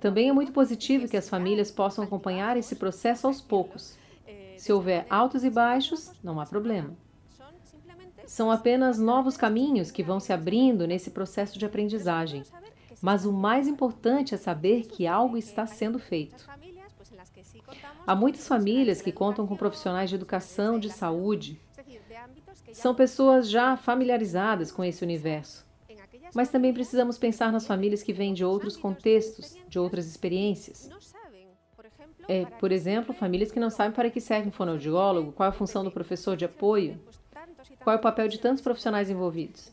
Também é muito positivo que as famílias possam acompanhar esse processo aos poucos. Se houver altos e baixos, não há problema. São apenas novos caminhos que vão se abrindo nesse processo de aprendizagem. Mas o mais importante é saber que algo está sendo feito. Há muitas famílias que contam com profissionais de educação, de saúde. São pessoas já familiarizadas com esse universo. Mas também precisamos pensar nas famílias que vêm de outros contextos, de outras experiências. Por exemplo, famílias que não sabem para que serve um fonoaudiólogo, qual é a função do professor de apoio, qual é o papel de tantos profissionais envolvidos.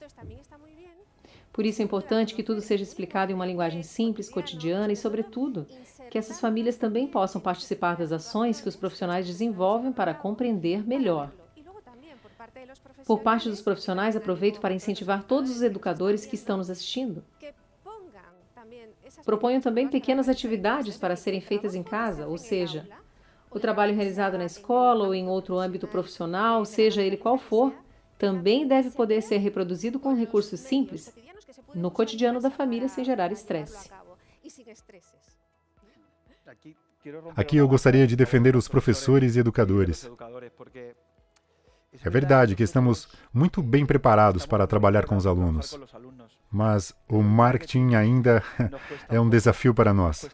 Por isso é importante que tudo seja explicado em uma linguagem simples, cotidiana e, sobretudo, que essas famílias também possam participar das ações que os profissionais desenvolvem para compreender melhor. Por parte dos profissionais, aproveito para incentivar todos os educadores que estão nos assistindo. Proponho também pequenas atividades para serem feitas em casa, ou seja, o trabalho realizado na escola ou em outro âmbito profissional, seja ele qual for, também deve poder ser reproduzido com recursos simples, no cotidiano da família, sem gerar estresse. Aqui eu gostaria de defender os professores e educadores. É verdade que estamos muito bem preparados para trabalhar com os alunos, mas o marketing ainda é um desafio para nós.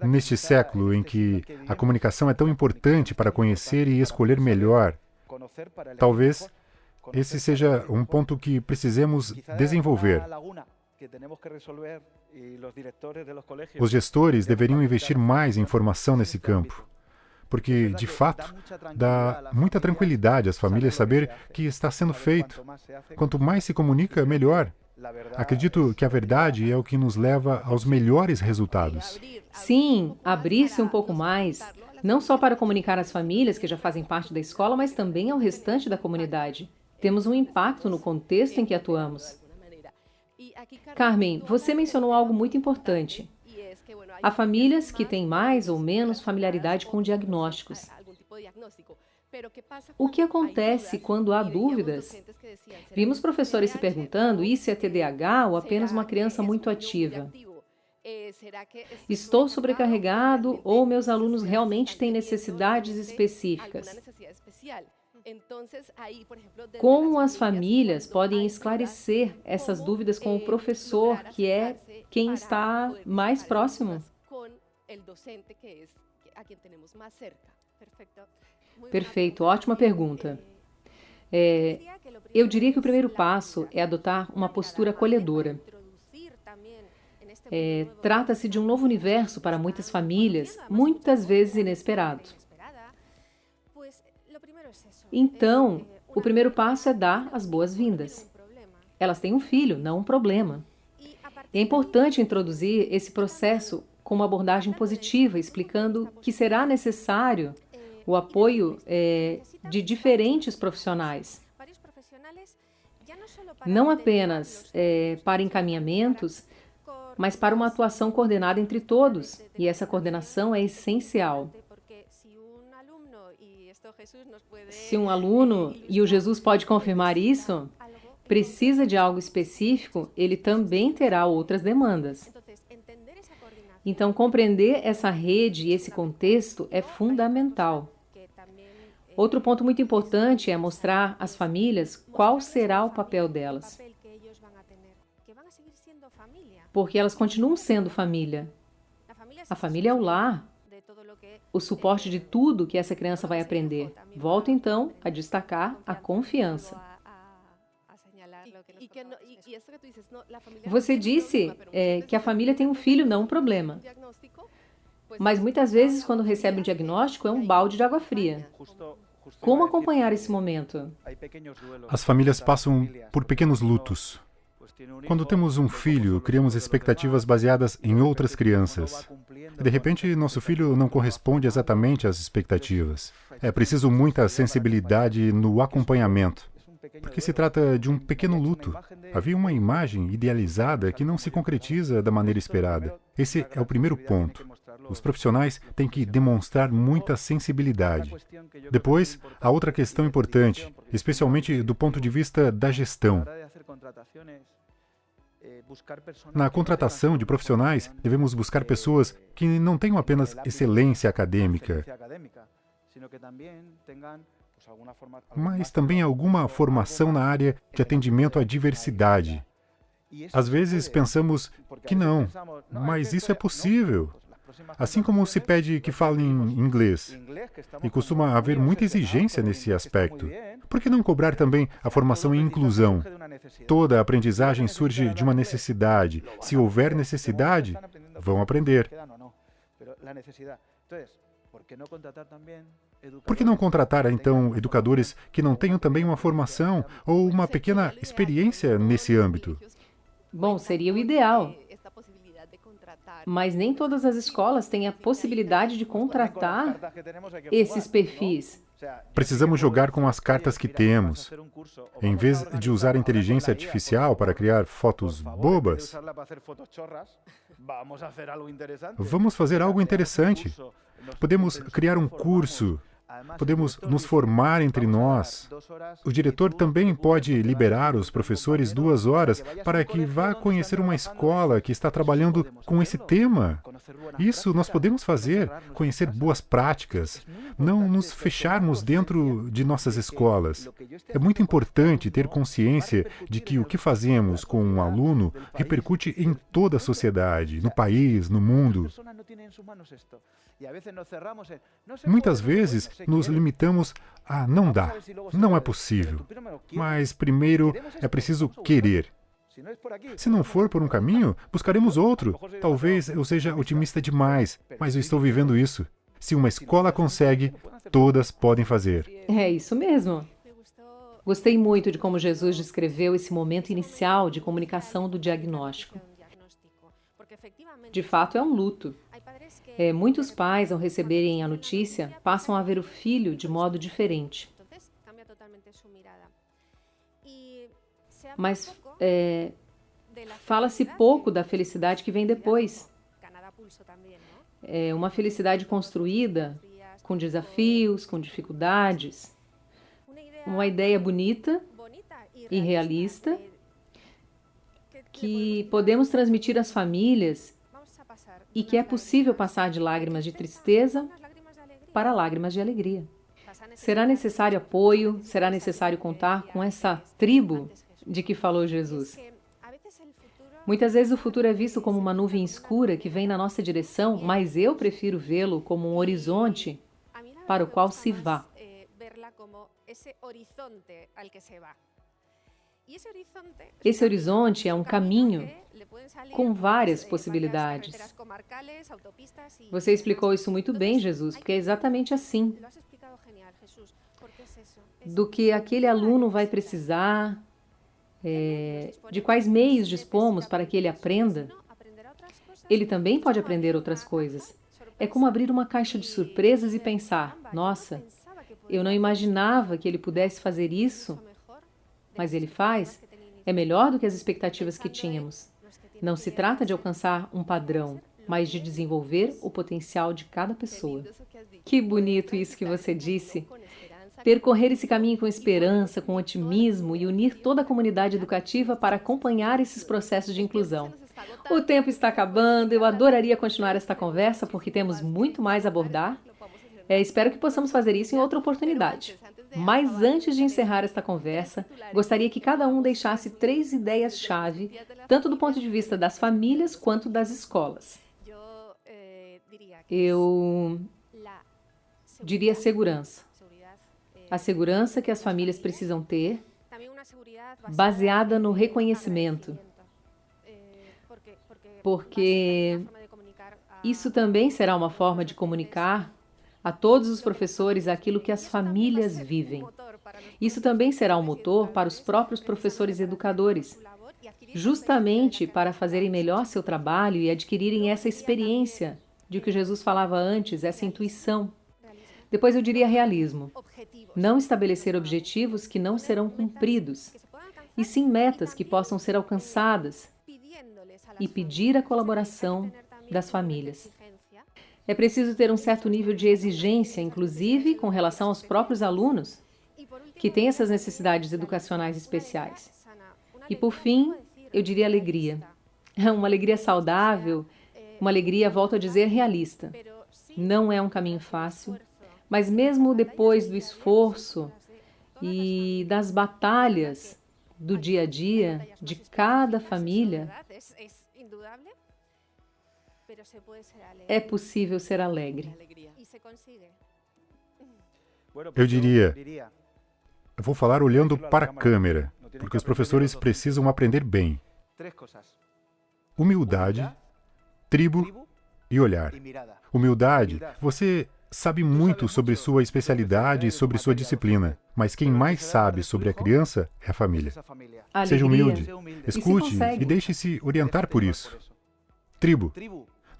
Neste século em que a comunicação é tão importante para conhecer e escolher melhor, talvez esse seja um ponto que precisemos desenvolver. Os gestores deveriam investir mais em formação nesse campo, porque, de fato, dá muita tranquilidade às famílias saber que está sendo feito. Quanto mais se comunica, melhor. Acredito que a verdade é o que nos leva aos melhores resultados. Sim, abrir-se um pouco mais, não só para comunicar às famílias que já fazem parte da escola, mas também ao restante da comunidade. Temos um impacto no contexto em que atuamos. Carmen, você mencionou algo muito importante. Há famílias que têm mais ou menos familiaridade com diagnósticos. O que acontece quando há dúvidas? Vimos professores se perguntando, isso é TDAH ou apenas uma criança muito ativa? Estou sobrecarregado ou meus alunos realmente têm necessidades específicas? Como as famílias podem esclarecer essas dúvidas com o professor, que é quem está mais próximo? Perfeito, ótima pergunta. Eu diria que o primeiro passo é adotar uma postura acolhedora. Trata-se de um novo universo para muitas famílias, muitas vezes inesperado. Então, o primeiro passo é dar as boas-vindas. Elas têm um filho, não um problema. É importante introduzir esse processo com uma abordagem positiva, explicando que será necessário o apoio de diferentes profissionais, não apenas para encaminhamentos, mas para uma atuação coordenada entre todos, e essa coordenação é essencial. Se um aluno, e o Jesus pode confirmar isso, precisa de algo específico, ele também terá outras demandas. Então, compreender essa rede e esse contexto é fundamental. Outro ponto muito importante é mostrar às famílias qual será o papel delas. Porque elas continuam sendo família. A família é o lar, o suporte de tudo que essa criança vai aprender. Volto então a destacar a confiança. Você disse que a família tem um filho, não um problema. Mas muitas vezes, quando recebe um diagnóstico, é um balde de água fria. Como acompanhar esse momento? As famílias passam por pequenos lutos. Quando temos um filho, criamos expectativas baseadas em outras crianças. E, de repente, nosso filho não corresponde exatamente às expectativas. É preciso muita sensibilidade no acompanhamento, porque se trata de um pequeno luto. Havia uma imagem idealizada que não se concretiza da maneira esperada. Esse é o primeiro ponto. Os profissionais têm que demonstrar muita sensibilidade. Depois, há outra questão importante, especialmente do ponto de vista da gestão. Na contratação de profissionais, devemos buscar pessoas que não tenham apenas excelência acadêmica, mas também alguma formação na área de atendimento à diversidade. Às vezes pensamos que não, mas isso é possível. Assim como se pede que falem inglês, e costuma haver muita exigência nesse aspecto. Por que não cobrar também a formação em inclusão? Toda a aprendizagem surge de uma necessidade. Se houver necessidade, vão aprender. Por que não contratar, então, educadores que não tenham também uma formação ou uma pequena experiência nesse âmbito? Bom, seria o ideal. Mas nem todas as escolas têm a possibilidade de contratar esses perfis. Precisamos jogar com as cartas que temos. Em vez de usar a inteligência artificial para criar fotos bobas, vamos fazer algo interessante. Podemos criar um curso. Podemos nos formar entre nós. O diretor também pode liberar os professores 2 horas para que vá conhecer uma escola que está trabalhando com esse tema. Isso nós podemos fazer, conhecer boas práticas, não nos fecharmos dentro de nossas escolas. É muito importante ter consciência de que o que fazemos com um aluno repercute em toda a sociedade, no país, no mundo. Muitas vezes nos limitamos a não dá, não é possível. Mas primeiro é preciso querer. Se não for por um caminho, buscaremos outro. Talvez eu seja otimista demais, mas eu estou vivendo isso. Se uma escola consegue, todas podem fazer. É isso mesmo. Gostei muito de como Jesus descreveu esse momento inicial de comunicação do diagnóstico. De fato, é um luto. Muitos pais, ao receberem a notícia, passam a ver o filho de modo diferente. Mas fala-se pouco da felicidade que vem depois. É uma felicidade construída com desafios, com dificuldades. Uma ideia bonita e realista que podemos transmitir às famílias e que é possível passar de lágrimas de tristeza para lágrimas de alegria. Será necessário apoio, será necessário contar com essa tribo de que falou Jesus. Muitas vezes o futuro é visto como uma nuvem escura que vem na nossa direção, mas eu prefiro vê-lo como um horizonte para o qual se vá. Esse horizonte é um caminho com várias possibilidades. Você explicou isso muito bem, Jesus, porque é exatamente assim. Do que aquele aluno vai precisar, de quais meios dispomos para que ele aprenda, ele também pode aprender outras coisas. É como abrir uma caixa de surpresas e pensar, nossa, eu não imaginava que ele pudesse fazer isso, mas ele faz. É melhor do que as expectativas que tínhamos. Não se trata de alcançar um padrão, mas de desenvolver o potencial de cada pessoa. Que bonito isso que você disse. Percorrer esse caminho com esperança, com otimismo e unir toda a comunidade educativa para acompanhar esses processos de inclusão. O tempo está acabando, eu adoraria continuar esta conversa porque temos muito mais a abordar. Espero que possamos fazer isso em outra oportunidade. Mas antes de encerrar esta conversa, gostaria que cada um deixasse 3 ideias-chave, tanto do ponto de vista das famílias quanto das escolas. Eu diria segurança. A segurança que as famílias precisam ter, baseada no reconhecimento. Porque isso também será uma forma de comunicar a todos os professores aquilo que as famílias vivem. Isso também será um motor para os próprios professores educadores, justamente para fazerem melhor seu trabalho e adquirirem essa experiência de que Jesus falava antes, essa intuição. Depois eu diria realismo. Não estabelecer objetivos que não serão cumpridos, e sim metas que possam ser alcançadas, e pedir a colaboração das famílias. É preciso ter um certo nível de exigência, inclusive com relação aos próprios alunos, que têm essas necessidades educacionais especiais. E, por fim, eu diria alegria. Uma alegria saudável, uma alegria, volto a dizer, realista. Não é um caminho fácil, mas mesmo depois do esforço e das batalhas do dia a dia de cada família, é possível ser alegre. Eu diria, eu vou falar olhando para a câmera, porque os professores precisam aprender bem. Humildade, tribo e olhar. Humildade, você sabe muito sobre sua especialidade e sobre sua disciplina, mas quem mais sabe sobre a criança é a família. Alegria. Seja humilde, escute e deixe-se orientar por isso. Tribo.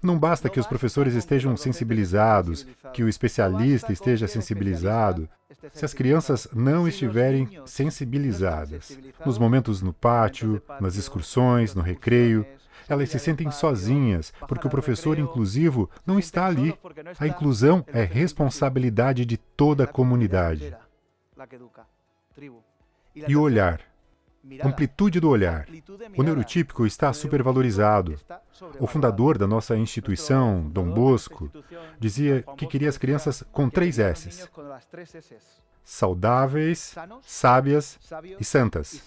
Não basta que os professores estejam sensibilizados, que o especialista esteja sensibilizado, se as crianças não estiverem sensibilizadas. Nos momentos no pátio, nas excursões, no recreio, elas se sentem sozinhas, porque o professor inclusivo não está ali. A inclusão é responsabilidade de toda a comunidade. E o olhar. Amplitude do olhar. O neurotípico está supervalorizado. O fundador da nossa instituição, Dom Bosco, dizia que queria as crianças com 3 S's. Saudáveis, sábias e santas.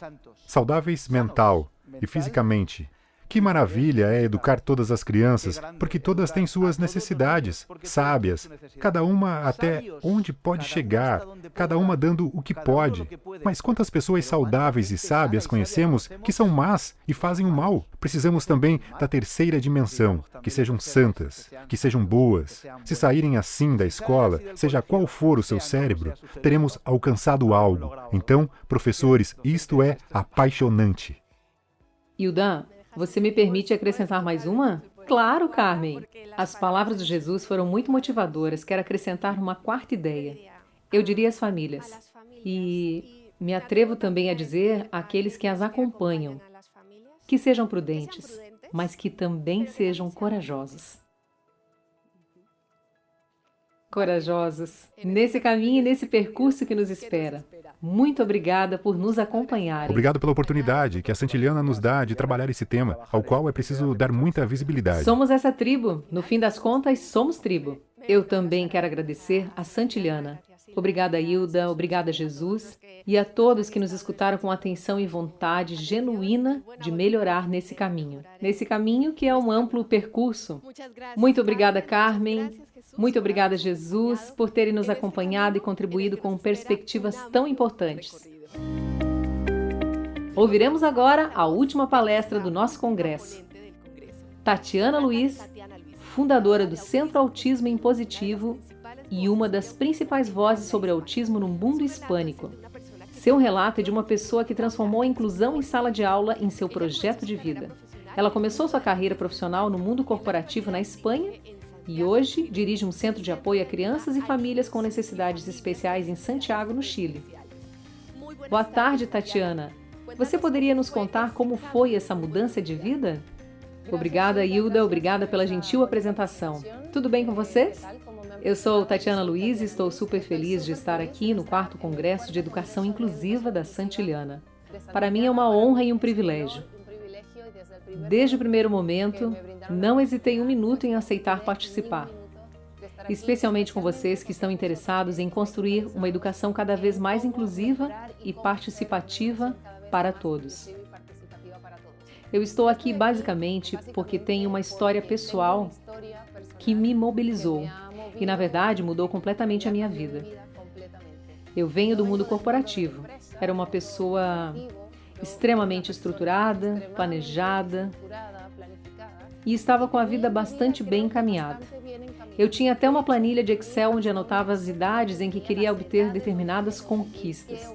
Saudáveis mental e fisicamente. Que maravilha é educar todas as crianças, porque todas têm suas necessidades, sábias, cada uma até onde pode chegar, cada uma dando o que pode. Mas quantas pessoas saudáveis e sábias conhecemos que são más e fazem o mal? Precisamos também da terceira dimensão, que sejam santas, que sejam boas. Se saírem assim da escola, seja qual for o seu cérebro, teremos alcançado algo. Então, professores, isto é apaixonante. Hilda, você me permite acrescentar mais uma? Claro, Carmen! As palavras de Jesus foram muito motivadoras. Quero acrescentar uma 4ª ideia. Eu diria às famílias. E me atrevo também a dizer àqueles que as acompanham. Que sejam prudentes, mas que também sejam corajosos. Corajosos, nesse caminho e nesse percurso que nos espera. Muito obrigada por nos acompanharem. Obrigado pela oportunidade que a Santiliana nos dá de trabalhar esse tema, ao qual é preciso dar muita visibilidade. Somos essa tribo. No fim das contas, somos tribo. Eu também quero agradecer a Santiliana. Obrigada, Hilda. Obrigada, Jesus. E a todos que nos escutaram com atenção e vontade genuína de melhorar nesse caminho. Nesse caminho que é um amplo percurso. Muito obrigada, Carmen. Muito obrigada, Jesus, por terem nos acompanhado e contribuído com perspectivas tão importantes. Ouviremos agora a última palestra do nosso congresso. Tatiana Luiz, fundadora do Centro Autismo em Positivo e uma das principais vozes sobre autismo no mundo hispânico. Seu relato é de uma pessoa que transformou a inclusão em sala de aula em seu projeto de vida. Ela começou sua carreira profissional no mundo corporativo na Espanha e hoje dirige um centro de apoio a crianças e famílias com necessidades especiais em Santiago, no Chile. Boa tarde, Tatiana. Você poderia nos contar como foi essa mudança de vida? Obrigada, Hilda. Obrigada pela gentil apresentação. Tudo bem com vocês? Eu sou Tatiana Luiz e estou super feliz de estar aqui no 4º Congresso de Educação Inclusiva da Santillana. Para mim é uma honra e um privilégio. Desde o primeiro momento, não hesitei um minuto em aceitar participar, especialmente com vocês que estão interessados em construir uma educação cada vez mais inclusiva e participativa para todos. Eu estou aqui basicamente porque tenho uma história pessoal que me mobilizou e, na verdade, mudou completamente a minha vida. Eu venho do mundo corporativo. Era uma pessoa extremamente estruturada, planejada e estava com a vida bastante bem encaminhada. Eu tinha até uma planilha de Excel onde anotava as idades em que queria obter determinadas conquistas.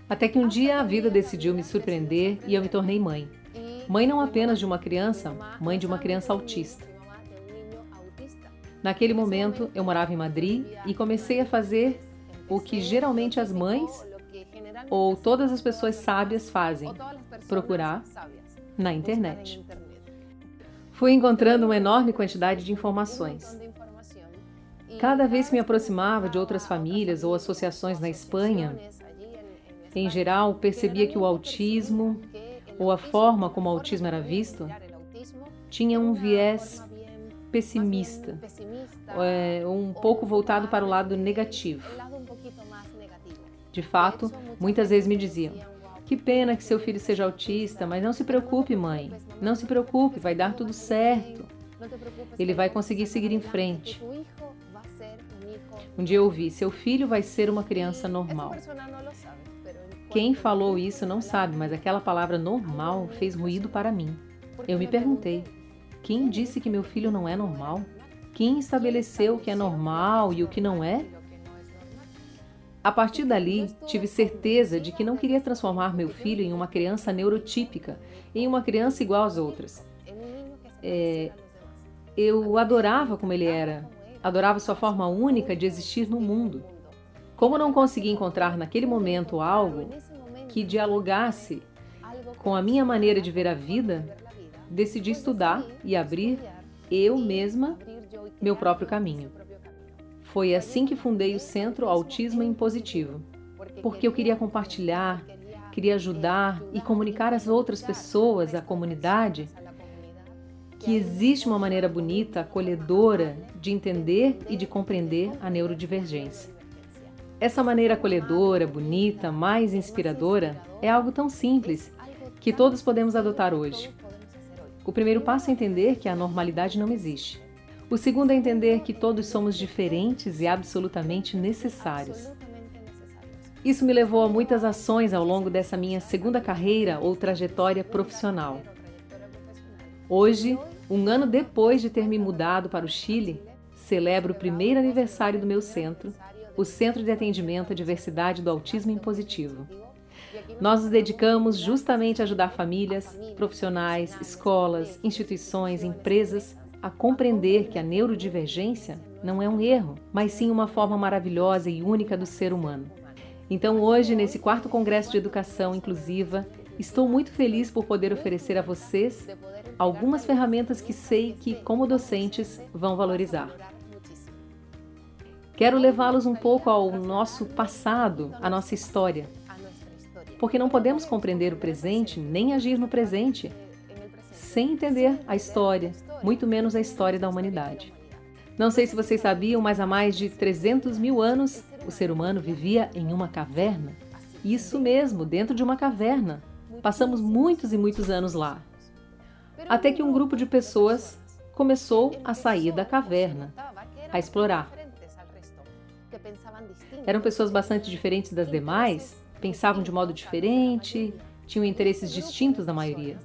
Até que um dia a vida decidiu me surpreender e eu me tornei mãe. Mãe não apenas de uma criança, mãe de uma criança autista. Naquele momento, eu morava em Madrid e comecei a fazer o que geralmente as mães ou todas as pessoas sábias fazem: procurar na internet. Fui encontrando uma enorme quantidade de informações. Cada vez que me aproximava de outras famílias ou associações na Espanha, em geral, percebia que o autismo, ou a forma como o autismo era visto, tinha um viés pessimista, um pouco voltado para o lado negativo. De fato, muitas vezes me diziam: que pena que seu filho seja autista, mas não se preocupe, mãe. Não se preocupe, vai dar tudo certo. Ele vai conseguir seguir em frente. Um dia eu ouvi: seu filho vai ser uma criança normal. Quem falou isso não sabe, mas aquela palavra normal fez ruído para mim. Eu me perguntei: quem disse que meu filho não é normal? Quem estabeleceu o que é normal e o que não é? A partir dali, tive certeza de que não queria transformar meu filho em uma criança neurotípica, em uma criança igual às outras. Eu adorava como ele era, adorava sua forma única de existir no mundo. Como não consegui encontrar naquele momento algo que dialogasse com a minha maneira de ver a vida, decidi estudar e abrir, eu mesma, meu próprio caminho. Foi assim que fundei o Centro Autismo em Positivo, porque eu queria compartilhar, queria ajudar e comunicar às outras pessoas, à comunidade, que existe uma maneira bonita, acolhedora de entender e de compreender a neurodivergência. Essa maneira acolhedora, bonita, mais inspiradora é algo tão simples que todos podemos adotar hoje. O primeiro passo é entender que a normalidade não existe. O segundo é entender que todos somos diferentes e absolutamente necessários. Isso me levou a muitas ações ao longo dessa minha segunda carreira ou trajetória profissional. Hoje, um ano depois de ter me mudado para o Chile, celebro o primeiro aniversário do meu centro, o Centro de Atendimento à Diversidade do Autismo em Positivo. Nós nos dedicamos justamente a ajudar famílias, profissionais, escolas, instituições, empresas a compreender que a neurodivergência não é um erro, mas sim uma forma maravilhosa e única do ser humano. Então hoje, nesse 4º Congresso de Educação Inclusiva, estou muito feliz por poder oferecer a vocês algumas ferramentas que sei que, como docentes, vão valorizar. Quero levá-los um pouco ao nosso passado, à nossa história, porque não podemos compreender o presente nem agir no presente sem entender a história, muito menos a história da humanidade. Não sei se vocês sabiam, mas há mais de 300 mil anos o ser humano vivia em uma caverna. Isso mesmo, dentro de uma caverna. Passamos muitos e muitos anos lá. Até que um grupo de pessoas começou a sair da caverna, a explorar. Eram pessoas bastante diferentes das demais, pensavam de modo diferente, tinham interesses distintos da maioria.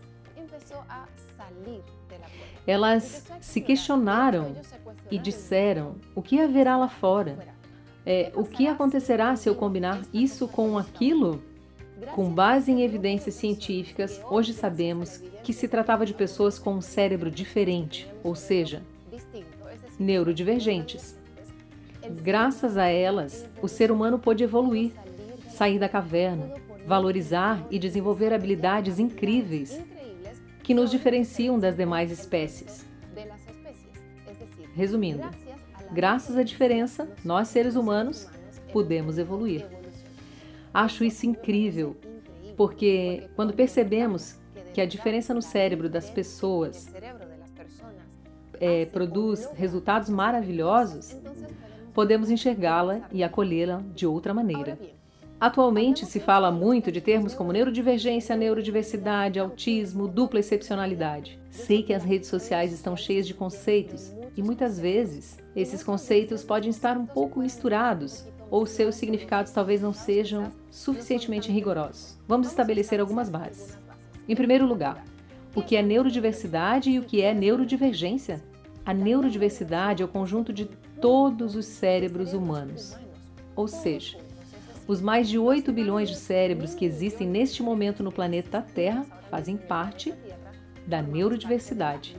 Elas se questionaram e disseram: o que haverá lá fora? O que acontecerá se eu combinar isso com aquilo? Com base em evidências científicas, hoje sabemos que se tratava de pessoas com um cérebro diferente, ou seja, neurodivergentes. Graças a elas, o ser humano pôde evoluir, sair da caverna, valorizar e desenvolver habilidades incríveis que nos diferenciam das demais espécies. Resumindo, graças à diferença, nós seres humanos podemos evoluir. Acho isso incrível, porque quando percebemos que a diferença no cérebro das pessoas produz resultados maravilhosos, podemos enxergá-la e acolhê-la de outra maneira. Atualmente se fala muito de termos como neurodivergência, neurodiversidade, autismo, dupla excepcionalidade. Sei que as redes sociais estão cheias de conceitos e muitas vezes esses conceitos podem estar um pouco misturados ou seus significados talvez não sejam suficientemente rigorosos. Vamos estabelecer algumas bases. Em primeiro lugar, o que é neurodiversidade e o que é neurodivergência? A neurodiversidade é o conjunto de todos os cérebros humanos, ou seja, os mais de 8 bilhões de cérebros que existem neste momento no planeta Terra fazem parte da neurodiversidade.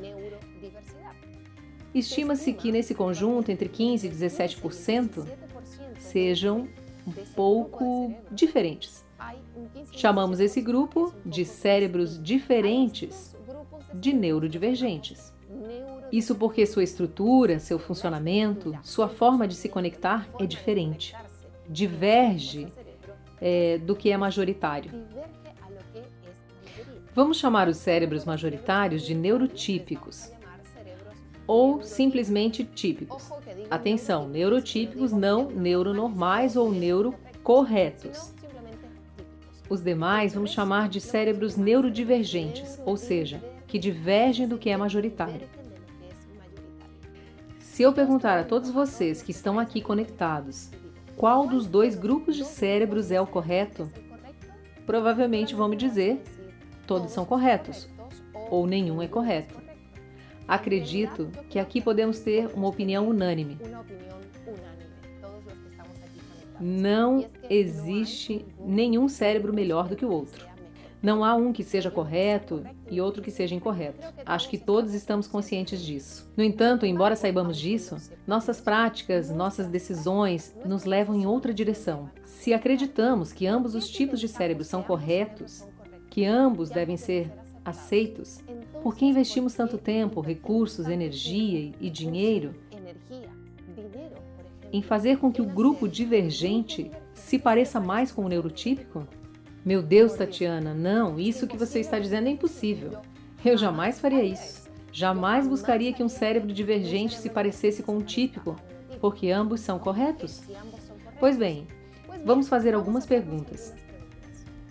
Estima-se que nesse conjunto entre 15% e 17% sejam um pouco diferentes. Chamamos esse grupo de cérebros diferentes de neurodivergentes. Isso porque sua estrutura, seu funcionamento, sua forma de se conectar é diferente. Diverge do que é majoritário. Vamos chamar os cérebros majoritários de neurotípicos ou simplesmente típicos. Atenção, neurotípicos, não neuronormais ou neurocorretos. Os demais vamos chamar de cérebros neurodivergentes, ou seja, que divergem do que é majoritário. Se eu perguntar a todos vocês que estão aqui conectados, qual dos dois grupos de cérebros é o correto? Provavelmente vão me dizer, todos são corretos, ou nenhum é correto. Acredito que aqui podemos ter uma opinião unânime. Não existe nenhum cérebro melhor do que o outro. Não há um que seja correto e outro que seja incorreto. Acho que todos estamos conscientes disso. No entanto, embora saibamos disso, nossas práticas, nossas decisões nos levam em outra direção. Se acreditamos que ambos os tipos de cérebro são corretos, que ambos devem ser aceitos, por que investimos tanto tempo, recursos, energia e dinheiro em fazer com que o grupo divergente se pareça mais com o neurotípico? Meu Deus, Tatiana, não, isso que você está dizendo é impossível. Eu jamais faria isso. Jamais buscaria que um cérebro divergente se parecesse com um típico, porque ambos são corretos. Pois bem, vamos fazer algumas perguntas.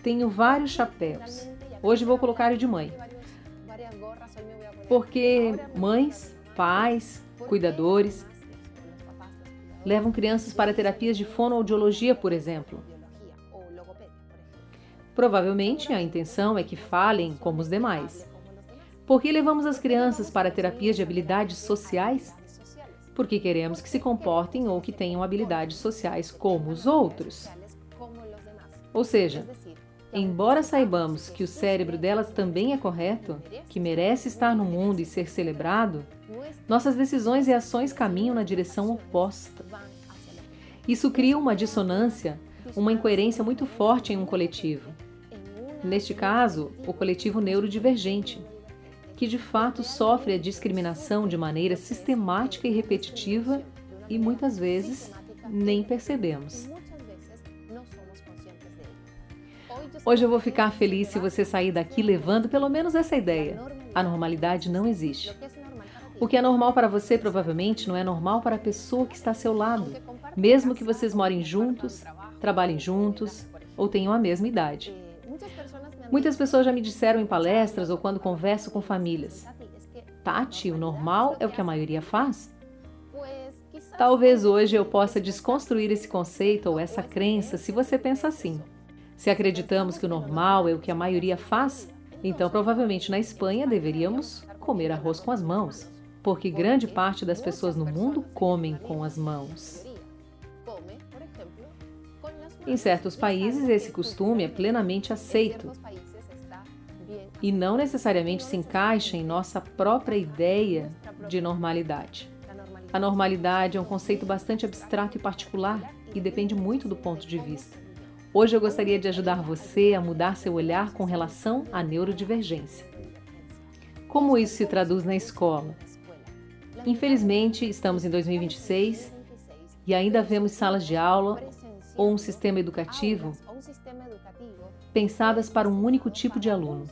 Tenho vários chapéus. Hoje vou colocar o de mãe. Porque mães, pais, cuidadores levam crianças para terapias de fonoaudiologia, por exemplo. Provavelmente a intenção é que falem como os demais. Por que levamos as crianças para terapias de habilidades sociais? Porque queremos que se comportem ou que tenham habilidades sociais como os outros. Ou seja, embora saibamos que o cérebro delas também é correto, que merece estar no mundo e ser celebrado, nossas decisões e ações caminham na direção oposta. Isso cria uma dissonância, uma incoerência muito forte em um coletivo. Neste caso, o coletivo neurodivergente, que de fato sofre a discriminação de maneira sistemática e repetitiva e muitas vezes nem percebemos. Hoje eu vou ficar feliz se você sair daqui levando pelo menos essa ideia. A normalidade não existe. O que é normal para você provavelmente não é normal para a pessoa que está ao seu lado, mesmo que vocês morem juntos, trabalhem juntos ou tenham a mesma idade. Muitas pessoas já me disseram em palestras ou quando converso com famílias: Tati, o normal é o que a maioria faz? Talvez hoje eu possa desconstruir esse conceito ou essa crença se você pensa assim. Se acreditamos que o normal é o que a maioria faz, então provavelmente na Espanha deveríamos comer arroz com as mãos, porque grande parte das pessoas no mundo comem com as mãos. Em certos países, esse costume é plenamente aceito e não necessariamente se encaixa em nossa própria ideia de normalidade. A normalidade é um conceito bastante abstrato e particular e depende muito do ponto de vista. Hoje eu gostaria de ajudar você a mudar seu olhar com relação à neurodivergência. Como isso se traduz na escola? Infelizmente, estamos em 2026 e ainda vemos salas de aula ou um sistema educativo pensadas para um único tipo de aluno.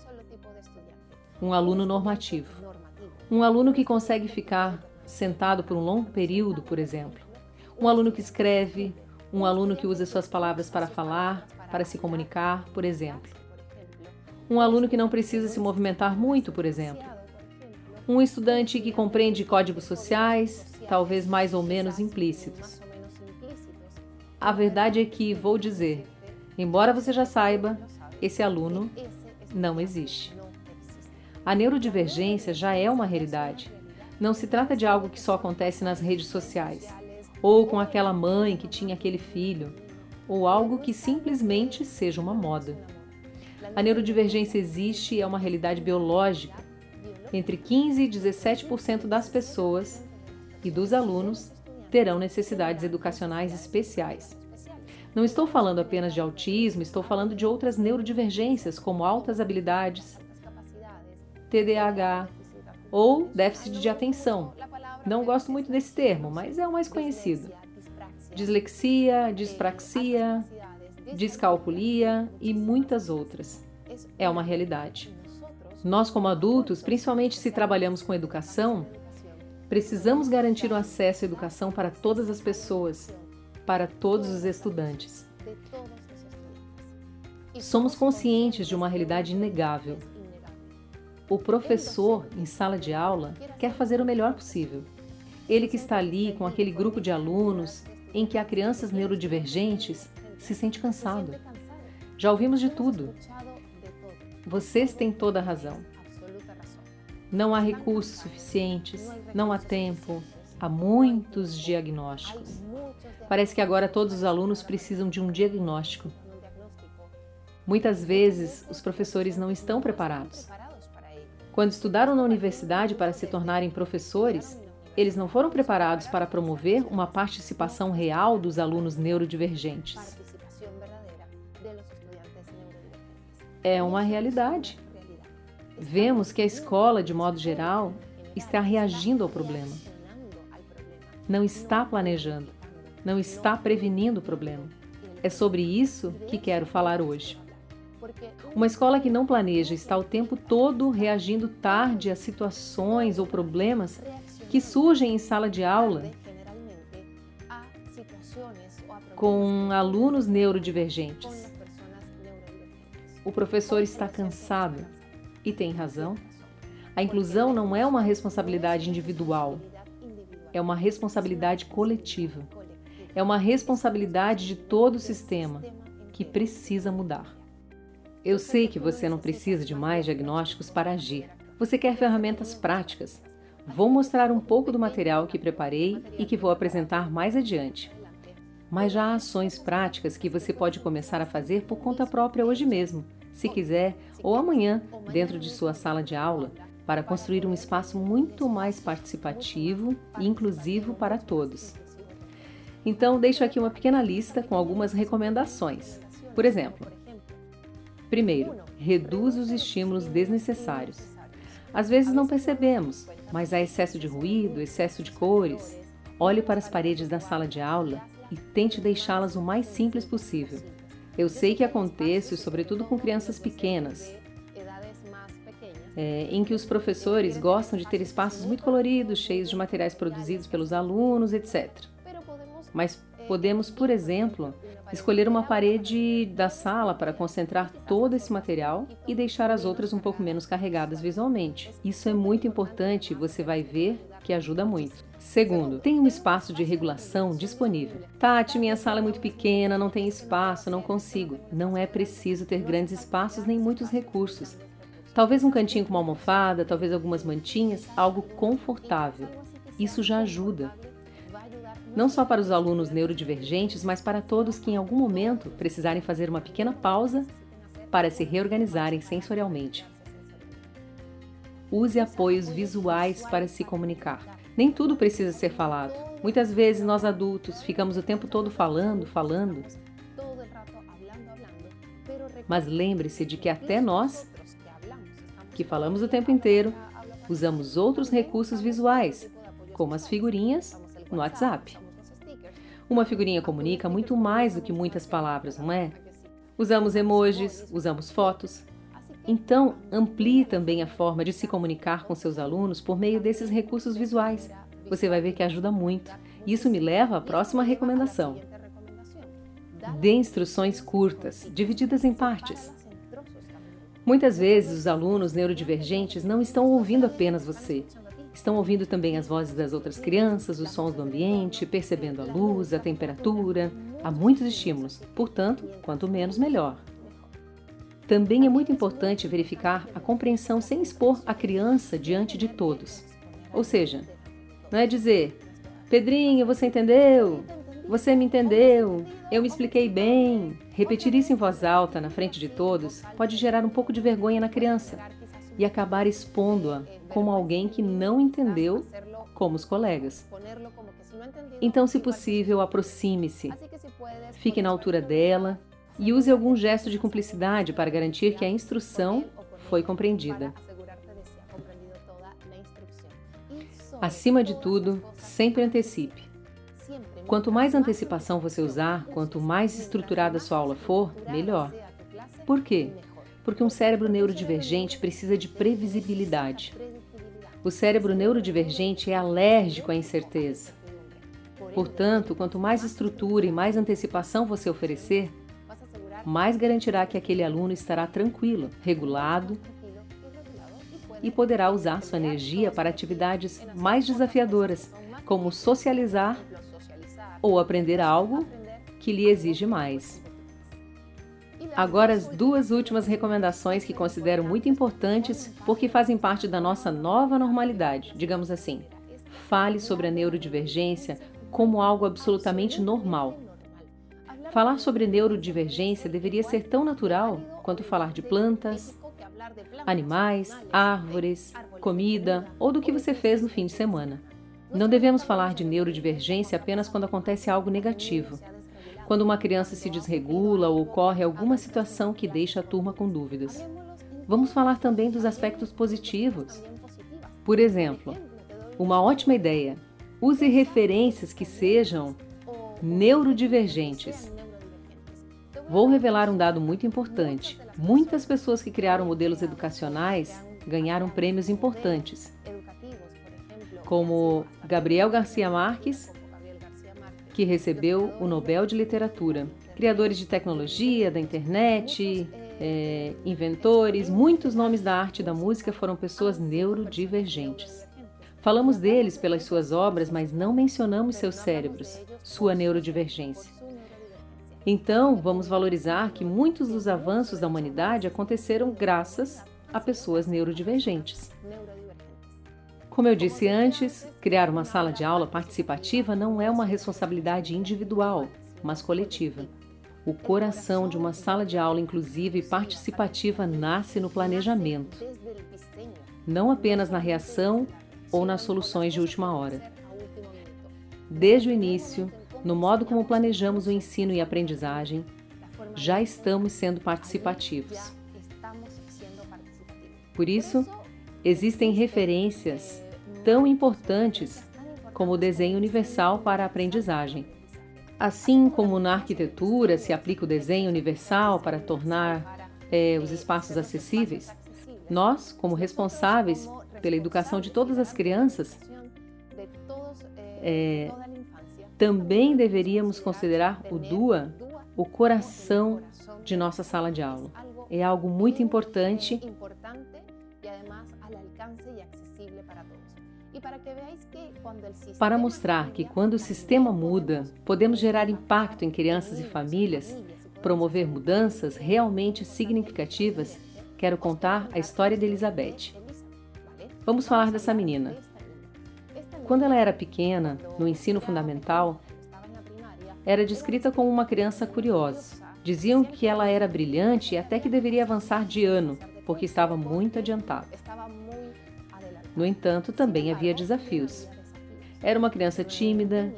Um aluno normativo. Um aluno que consegue ficar sentado por um longo período, por exemplo. Um aluno que escreve, um aluno que usa suas palavras para falar, para se comunicar, por exemplo. Um aluno que não precisa se movimentar muito, por exemplo. Um estudante que compreende códigos sociais, talvez mais ou menos implícitos. A verdade é que, vou dizer, embora você já saiba, esse aluno não existe. A neurodivergência já é uma realidade. Não se trata de algo que só acontece nas redes sociais, ou com aquela mãe que tinha aquele filho, ou algo que simplesmente seja uma moda. A neurodivergência existe e é uma realidade biológica. Entre 15% e 17% das pessoas e dos alunos terão necessidades educacionais especiais. Não estou falando apenas de autismo, estou falando de outras neurodivergências, como altas habilidades, TDAH ou déficit de atenção. Não gosto muito desse termo, mas é o mais conhecido. Dislexia, dispraxia, descalculia e muitas outras. É uma realidade. Nós, como adultos, principalmente se trabalhamos com educação, precisamos garantir o acesso à educação para todas as pessoas, para todos os estudantes. Somos conscientes de uma realidade inegável. O professor, em sala de aula, quer fazer o melhor possível. Ele que está ali com aquele grupo de alunos em que há crianças neurodivergentes se sente cansado. Já ouvimos de tudo. Vocês têm toda a razão. Não há recursos suficientes, não há tempo, há muitos diagnósticos. Parece que agora todos os alunos precisam de um diagnóstico. Muitas vezes, os professores não estão preparados. Quando estudaram na universidade para se tornarem professores, eles não foram preparados para promover uma participação real dos alunos neurodivergentes. É uma realidade. Vemos que a escola, de modo geral, está reagindo ao problema. Não está planejando, não está prevenindo o problema. É sobre isso que quero falar hoje. Uma escola que não planeja está o tempo todo reagindo tarde a situações ou problemas que surgem em sala de aula com alunos neurodivergentes. O professor está cansado e tem razão. A inclusão não é uma responsabilidade individual, é uma responsabilidade coletiva. É uma responsabilidade de todo o sistema que precisa mudar. Eu sei que você não precisa de mais diagnósticos para agir. Você quer ferramentas práticas. Vou mostrar um pouco do material que preparei e que vou apresentar mais adiante. Mas já há ações práticas que você pode começar a fazer por conta própria hoje mesmo, se quiser, ou amanhã, dentro de sua sala de aula, para construir um espaço muito mais participativo e inclusivo para todos. Então, deixo aqui uma pequena lista com algumas recomendações. Por exemplo, primeiro, reduz os estímulos desnecessários. Às vezes não percebemos, mas há excesso de ruído, excesso de cores. Olhe para as paredes da sala de aula e tente deixá-las o mais simples possível. Eu sei que acontece, sobretudo com crianças pequenas, em que os professores gostam de ter espaços muito coloridos, cheios de materiais produzidos pelos alunos, etc. Mas podemos, por exemplo, escolher uma parede da sala para concentrar todo esse material e deixar as outras um pouco menos carregadas visualmente. Isso é muito importante e você vai ver que ajuda muito. Segundo, tem um espaço de regulação disponível. Tati, minha sala é muito pequena, não tem espaço, não consigo. Não é preciso ter grandes espaços nem muitos recursos. Talvez um cantinho com uma almofada, talvez algumas mantinhas, algo confortável. Isso já ajuda. Não só para os alunos neurodivergentes, mas para todos que em algum momento precisarem fazer uma pequena pausa para se reorganizarem sensorialmente. Use apoios visuais para se comunicar. Nem tudo precisa ser falado. Muitas vezes nós adultos ficamos o tempo todo falando. Mas lembre-se de que até nós, que falamos o tempo inteiro, usamos outros recursos visuais, como as figurinhas no WhatsApp. Uma figurinha comunica muito mais do que muitas palavras, não é? Usamos emojis, usamos fotos. Então, amplie também a forma de se comunicar com seus alunos por meio desses recursos visuais. Você vai ver que ajuda muito. Isso me leva à próxima recomendação. Dê instruções curtas, divididas em partes. Muitas vezes, os alunos neurodivergentes não estão ouvindo apenas você. Estão ouvindo também as vozes das outras crianças, os sons do ambiente, percebendo a luz, a temperatura. Há muitos estímulos, portanto, quanto menos, melhor. Também é muito importante verificar a compreensão sem expor a criança diante de todos. Ou seja, não é dizer, Pedrinho, você entendeu? Você me entendeu? Eu me expliquei bem. Repetir isso em voz alta, na frente de todos, pode gerar um pouco de vergonha na criança e acabar expondo-a como alguém que não entendeu, como os colegas. Então, se possível, aproxime-se, fique na altura dela e use algum gesto de cumplicidade para garantir que a instrução foi compreendida. Acima de tudo, sempre antecipe. Quanto mais antecipação você usar, quanto mais estruturada sua aula for, melhor. Por quê? Porque um cérebro neurodivergente precisa de previsibilidade. O cérebro neurodivergente é alérgico à incerteza. Portanto, quanto mais estrutura e mais antecipação você oferecer, mais garantirá que aquele aluno estará tranquilo, regulado e poderá usar sua energia para atividades mais desafiadoras, como socializar ou aprender algo que lhe exige mais. Agora, as duas últimas recomendações que considero muito importantes porque fazem parte da nossa nova normalidade, digamos assim. Fale sobre a neurodivergência como algo absolutamente normal. Falar sobre neurodivergência deveria ser tão natural quanto falar de plantas, animais, árvores, comida ou do que você fez no fim de semana. Não devemos falar de neurodivergência apenas quando acontece algo negativo, quando uma criança se desregula ou ocorre alguma situação que deixa a turma com dúvidas. Vamos falar também dos aspectos positivos. Por exemplo, uma ótima ideia: use referências que sejam neurodivergentes. Vou revelar um dado muito importante. Muitas pessoas que criaram modelos educacionais ganharam prêmios importantes, como Gabriel Garcia Marques, que recebeu o Nobel de Literatura. Criadores de tecnologia, da internet, inventores, muitos nomes da arte e da música foram pessoas neurodivergentes. Falamos deles pelas suas obras, mas não mencionamos seus cérebros, sua neurodivergência. Então, vamos valorizar que muitos dos avanços da humanidade aconteceram graças a pessoas neurodivergentes. Como eu disse antes, criar uma sala de aula participativa não é uma responsabilidade individual, mas coletiva. O coração de uma sala de aula inclusiva e participativa nasce no planejamento, não apenas na reação ou nas soluções de última hora. Desde o início, no modo como planejamos o ensino e aprendizagem, já estamos sendo participativos. Por isso, existem referências tão importantes como o desenho universal para a aprendizagem. Assim como na arquitetura se aplica o desenho universal para tornar os espaços acessíveis, nós, como responsáveis pela educação de todas as crianças, também deveríamos considerar o DUA o coração de nossa sala de aula. É algo muito importante para mostrar que quando o sistema muda, podemos gerar impacto em crianças e famílias, promover mudanças realmente significativas. Quero contar a história de Elizabeth. Vamos falar dessa menina. Quando ela era pequena, no ensino fundamental, era descrita como uma criança curiosa. Diziam que ela era brilhante e até que deveria avançar de ano, porque estava muito adiantada. No entanto, também havia desafios. Era uma criança tímida,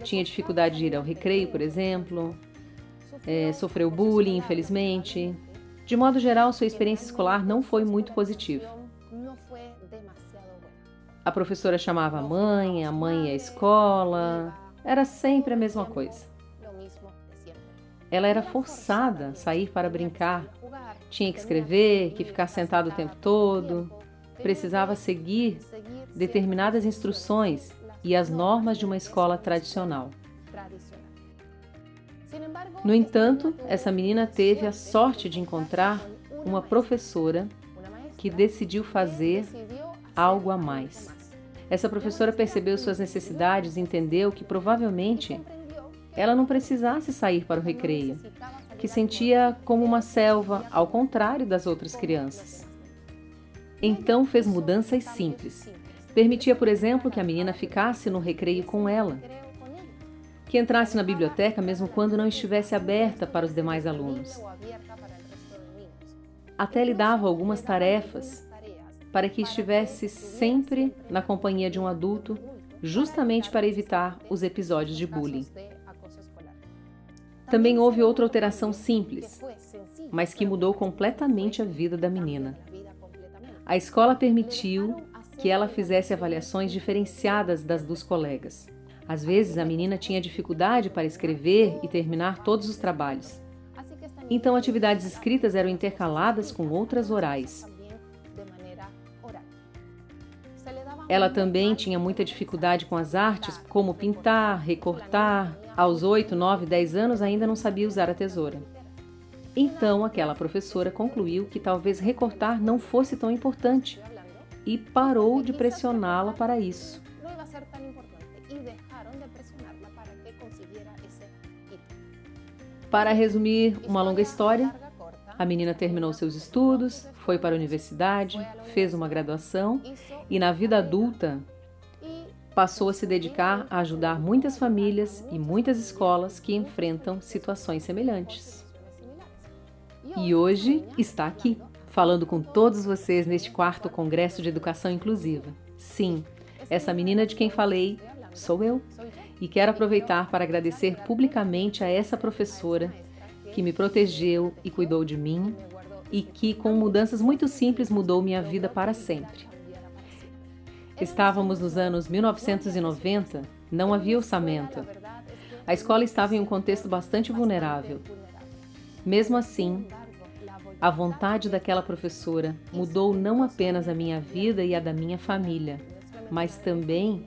tinha dificuldade de ir ao recreio, por exemplo, sofreu bullying, infelizmente. De modo geral, sua experiência escolar não foi muito positiva. A professora chamava a mãe ia à escola, era sempre a mesma coisa. Ela era forçada a sair para brincar, tinha que escrever, que ficar sentada o tempo todo, precisava seguir determinadas instruções e as normas de uma escola tradicional. No entanto, essa menina teve a sorte de encontrar uma professora que decidiu fazer algo a mais. Essa professora percebeu suas necessidades e entendeu que provavelmente ela não precisasse sair para o recreio, que sentia como uma selva, ao contrário das outras crianças. Então fez mudanças simples. Permitia, por exemplo, que a menina ficasse no recreio com ela, que entrasse na biblioteca mesmo quando não estivesse aberta para os demais alunos. Até lhe dava algumas tarefas para que estivesse sempre na companhia de um adulto, justamente para evitar os episódios de bullying. Também houve outra alteração simples, mas que mudou completamente a vida da menina. A escola permitiu que ela fizesse avaliações diferenciadas das dos colegas. Às vezes, a menina tinha dificuldade para escrever e terminar todos os trabalhos. Então, atividades escritas eram intercaladas com outras orais. Ela também tinha muita dificuldade com as artes, como pintar, recortar. Aos 8, 9, 10 anos ainda não sabia usar a tesoura. Então, aquela professora concluiu que talvez recortar não fosse tão importante e parou de pressioná-la para isso. Para resumir uma longa história, a menina terminou seus estudos, foi para a universidade, fez uma graduação e, na vida adulta, passou a se dedicar a ajudar muitas famílias e muitas escolas que enfrentam situações semelhantes. E hoje está aqui, falando com todos vocês neste 4º Congresso de Educação Inclusiva. Sim, essa menina de quem falei sou eu. E quero aproveitar para agradecer publicamente a essa professora que me protegeu e cuidou de mim e que, com mudanças muito simples, mudou minha vida para sempre. Estávamos nos anos 1990, não havia orçamento. A escola estava em um contexto bastante vulnerável. Mesmo assim, a vontade daquela professora mudou não apenas a minha vida e a da minha família, mas também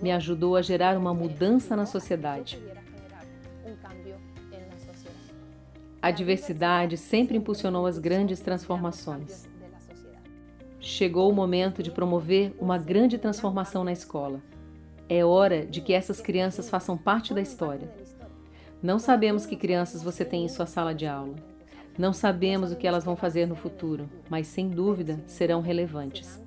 me ajudou a gerar uma mudança na sociedade. A diversidade sempre impulsionou as grandes transformações. Chegou o momento de promover uma grande transformação na escola. É hora de que essas crianças façam parte da história. Não sabemos que crianças você tem em sua sala de aula. Não sabemos o que elas vão fazer no futuro, mas sem dúvida serão relevantes.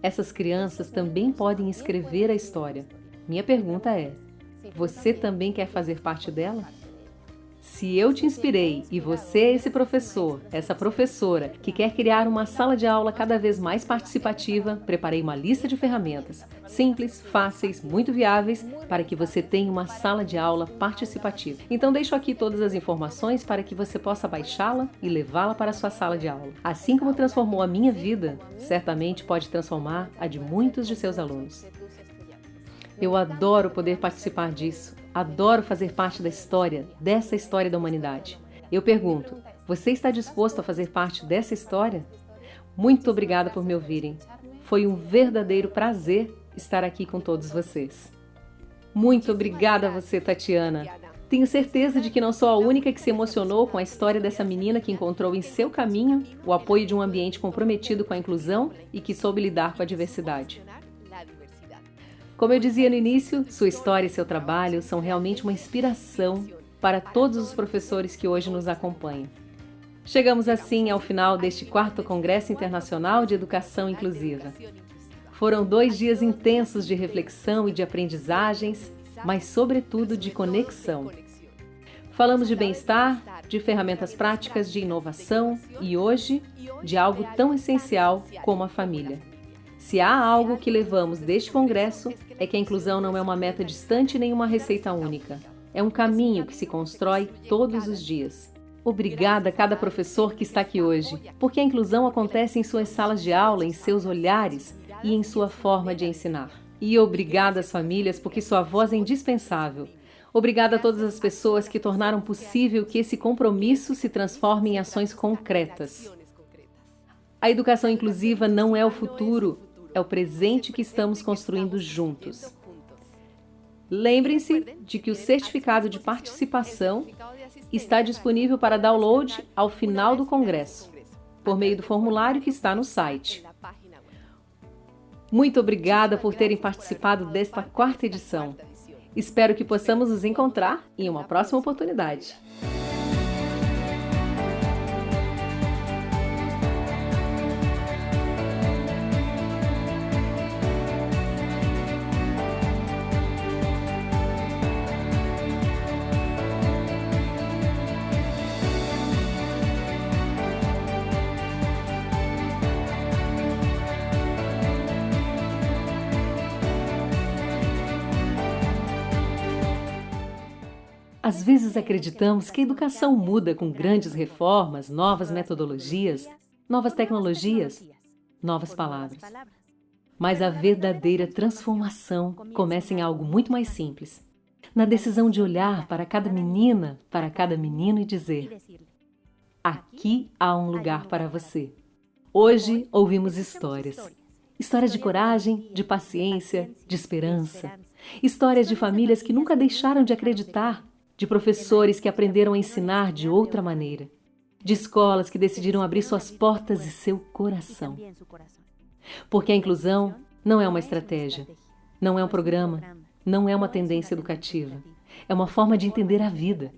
Essas crianças também podem escrever a história. Minha pergunta é: você também quer fazer parte dela? Se eu te inspirei e você é esse professor, essa professora que quer criar uma sala de aula cada vez mais participativa, preparei uma lista de ferramentas simples, fáceis, muito viáveis para que você tenha uma sala de aula participativa. Então deixo aqui todas as informações para que você possa baixá-la e levá-la para a sua sala de aula. Assim como transformou a minha vida, certamente pode transformar a de muitos de seus alunos. Eu adoro poder participar disso. Adoro fazer parte da história, dessa história da humanidade. Eu pergunto, você está disposto a fazer parte dessa história? Muito obrigada por me ouvirem. Foi um verdadeiro prazer estar aqui com todos vocês. Muito obrigada a você, Tatiana. Tenho certeza de que não sou a única que se emocionou com a história dessa menina que encontrou em seu caminho o apoio de um ambiente comprometido com a inclusão e que soube lidar com a diversidade. Como eu dizia no início, sua história e seu trabalho são realmente uma inspiração para todos os professores que hoje nos acompanham. Chegamos assim ao final deste 4º Congresso Internacional de Educação Inclusiva. Foram 2 dias intensos de reflexão e de aprendizagens, mas sobretudo de conexão. Falamos de bem-estar, de ferramentas práticas de inovação e hoje de algo tão essencial como a família. Se há algo que levamos deste congresso, é que a inclusão não é uma meta distante nem uma receita única. É um caminho que se constrói todos os dias. Obrigada a cada professor que está aqui hoje, porque a inclusão acontece em suas salas de aula, em seus olhares e em sua forma de ensinar. E obrigada às famílias, porque sua voz é indispensável. Obrigada a todas as pessoas que tornaram possível que esse compromisso se transforme em ações concretas. A educação inclusiva não é o futuro, é o presente que estamos construindo juntos. Lembrem-se de que o certificado de participação está disponível para download ao final do congresso, por meio do formulário que está no site. Muito obrigada por terem participado desta 4ª edição. Espero que possamos nos encontrar em uma próxima oportunidade. Às vezes acreditamos que a educação muda com grandes reformas, novas metodologias, novas tecnologias, novas palavras. Mas a verdadeira transformação começa em algo muito mais simples. Na decisão de olhar para cada menina, para cada menino e dizer: aqui há um lugar para você. Hoje ouvimos histórias. Histórias de coragem, de paciência, de esperança. Histórias de famílias que nunca deixaram de acreditar, de professores que aprenderam a ensinar de outra maneira, de escolas que decidiram abrir suas portas e seu coração. Porque a inclusão não é uma estratégia, não é um programa, não é uma tendência educativa. É uma forma de entender a vida.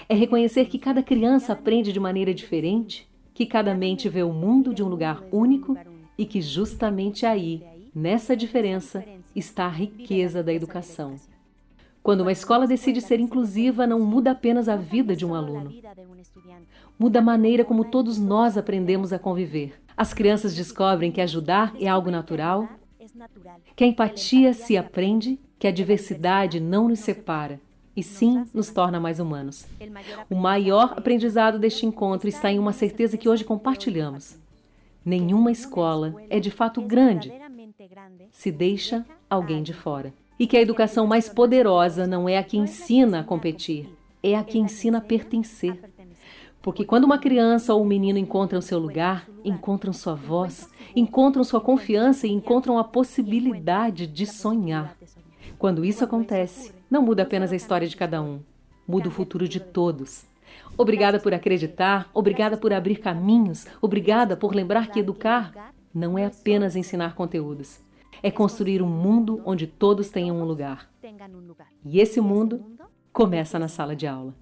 É reconhecer que cada criança aprende de maneira diferente, que cada mente vê o mundo de um lugar único e que justamente aí, nessa diferença, está a riqueza da educação. Quando uma escola decide ser inclusiva, não muda apenas a vida de um aluno. Muda a maneira como todos nós aprendemos a conviver. As crianças descobrem que ajudar é algo natural, que a empatia se aprende, que a diversidade não nos separa, e sim nos torna mais humanos. O maior aprendizado deste encontro está em uma certeza que hoje compartilhamos. Nenhuma escola é de fato grande se deixa alguém de fora. E que a educação mais poderosa não é a que ensina a competir, é a que ensina a pertencer. Porque quando uma criança ou um menino encontram seu lugar, encontram sua voz, encontram sua confiança e encontram a possibilidade de sonhar. Quando isso acontece, não muda apenas a história de cada um, muda o futuro de todos. Obrigada por acreditar, obrigada por abrir caminhos, obrigada por lembrar que educar não é apenas ensinar conteúdos. É construir um mundo onde todos tenham um lugar. E esse mundo começa na sala de aula.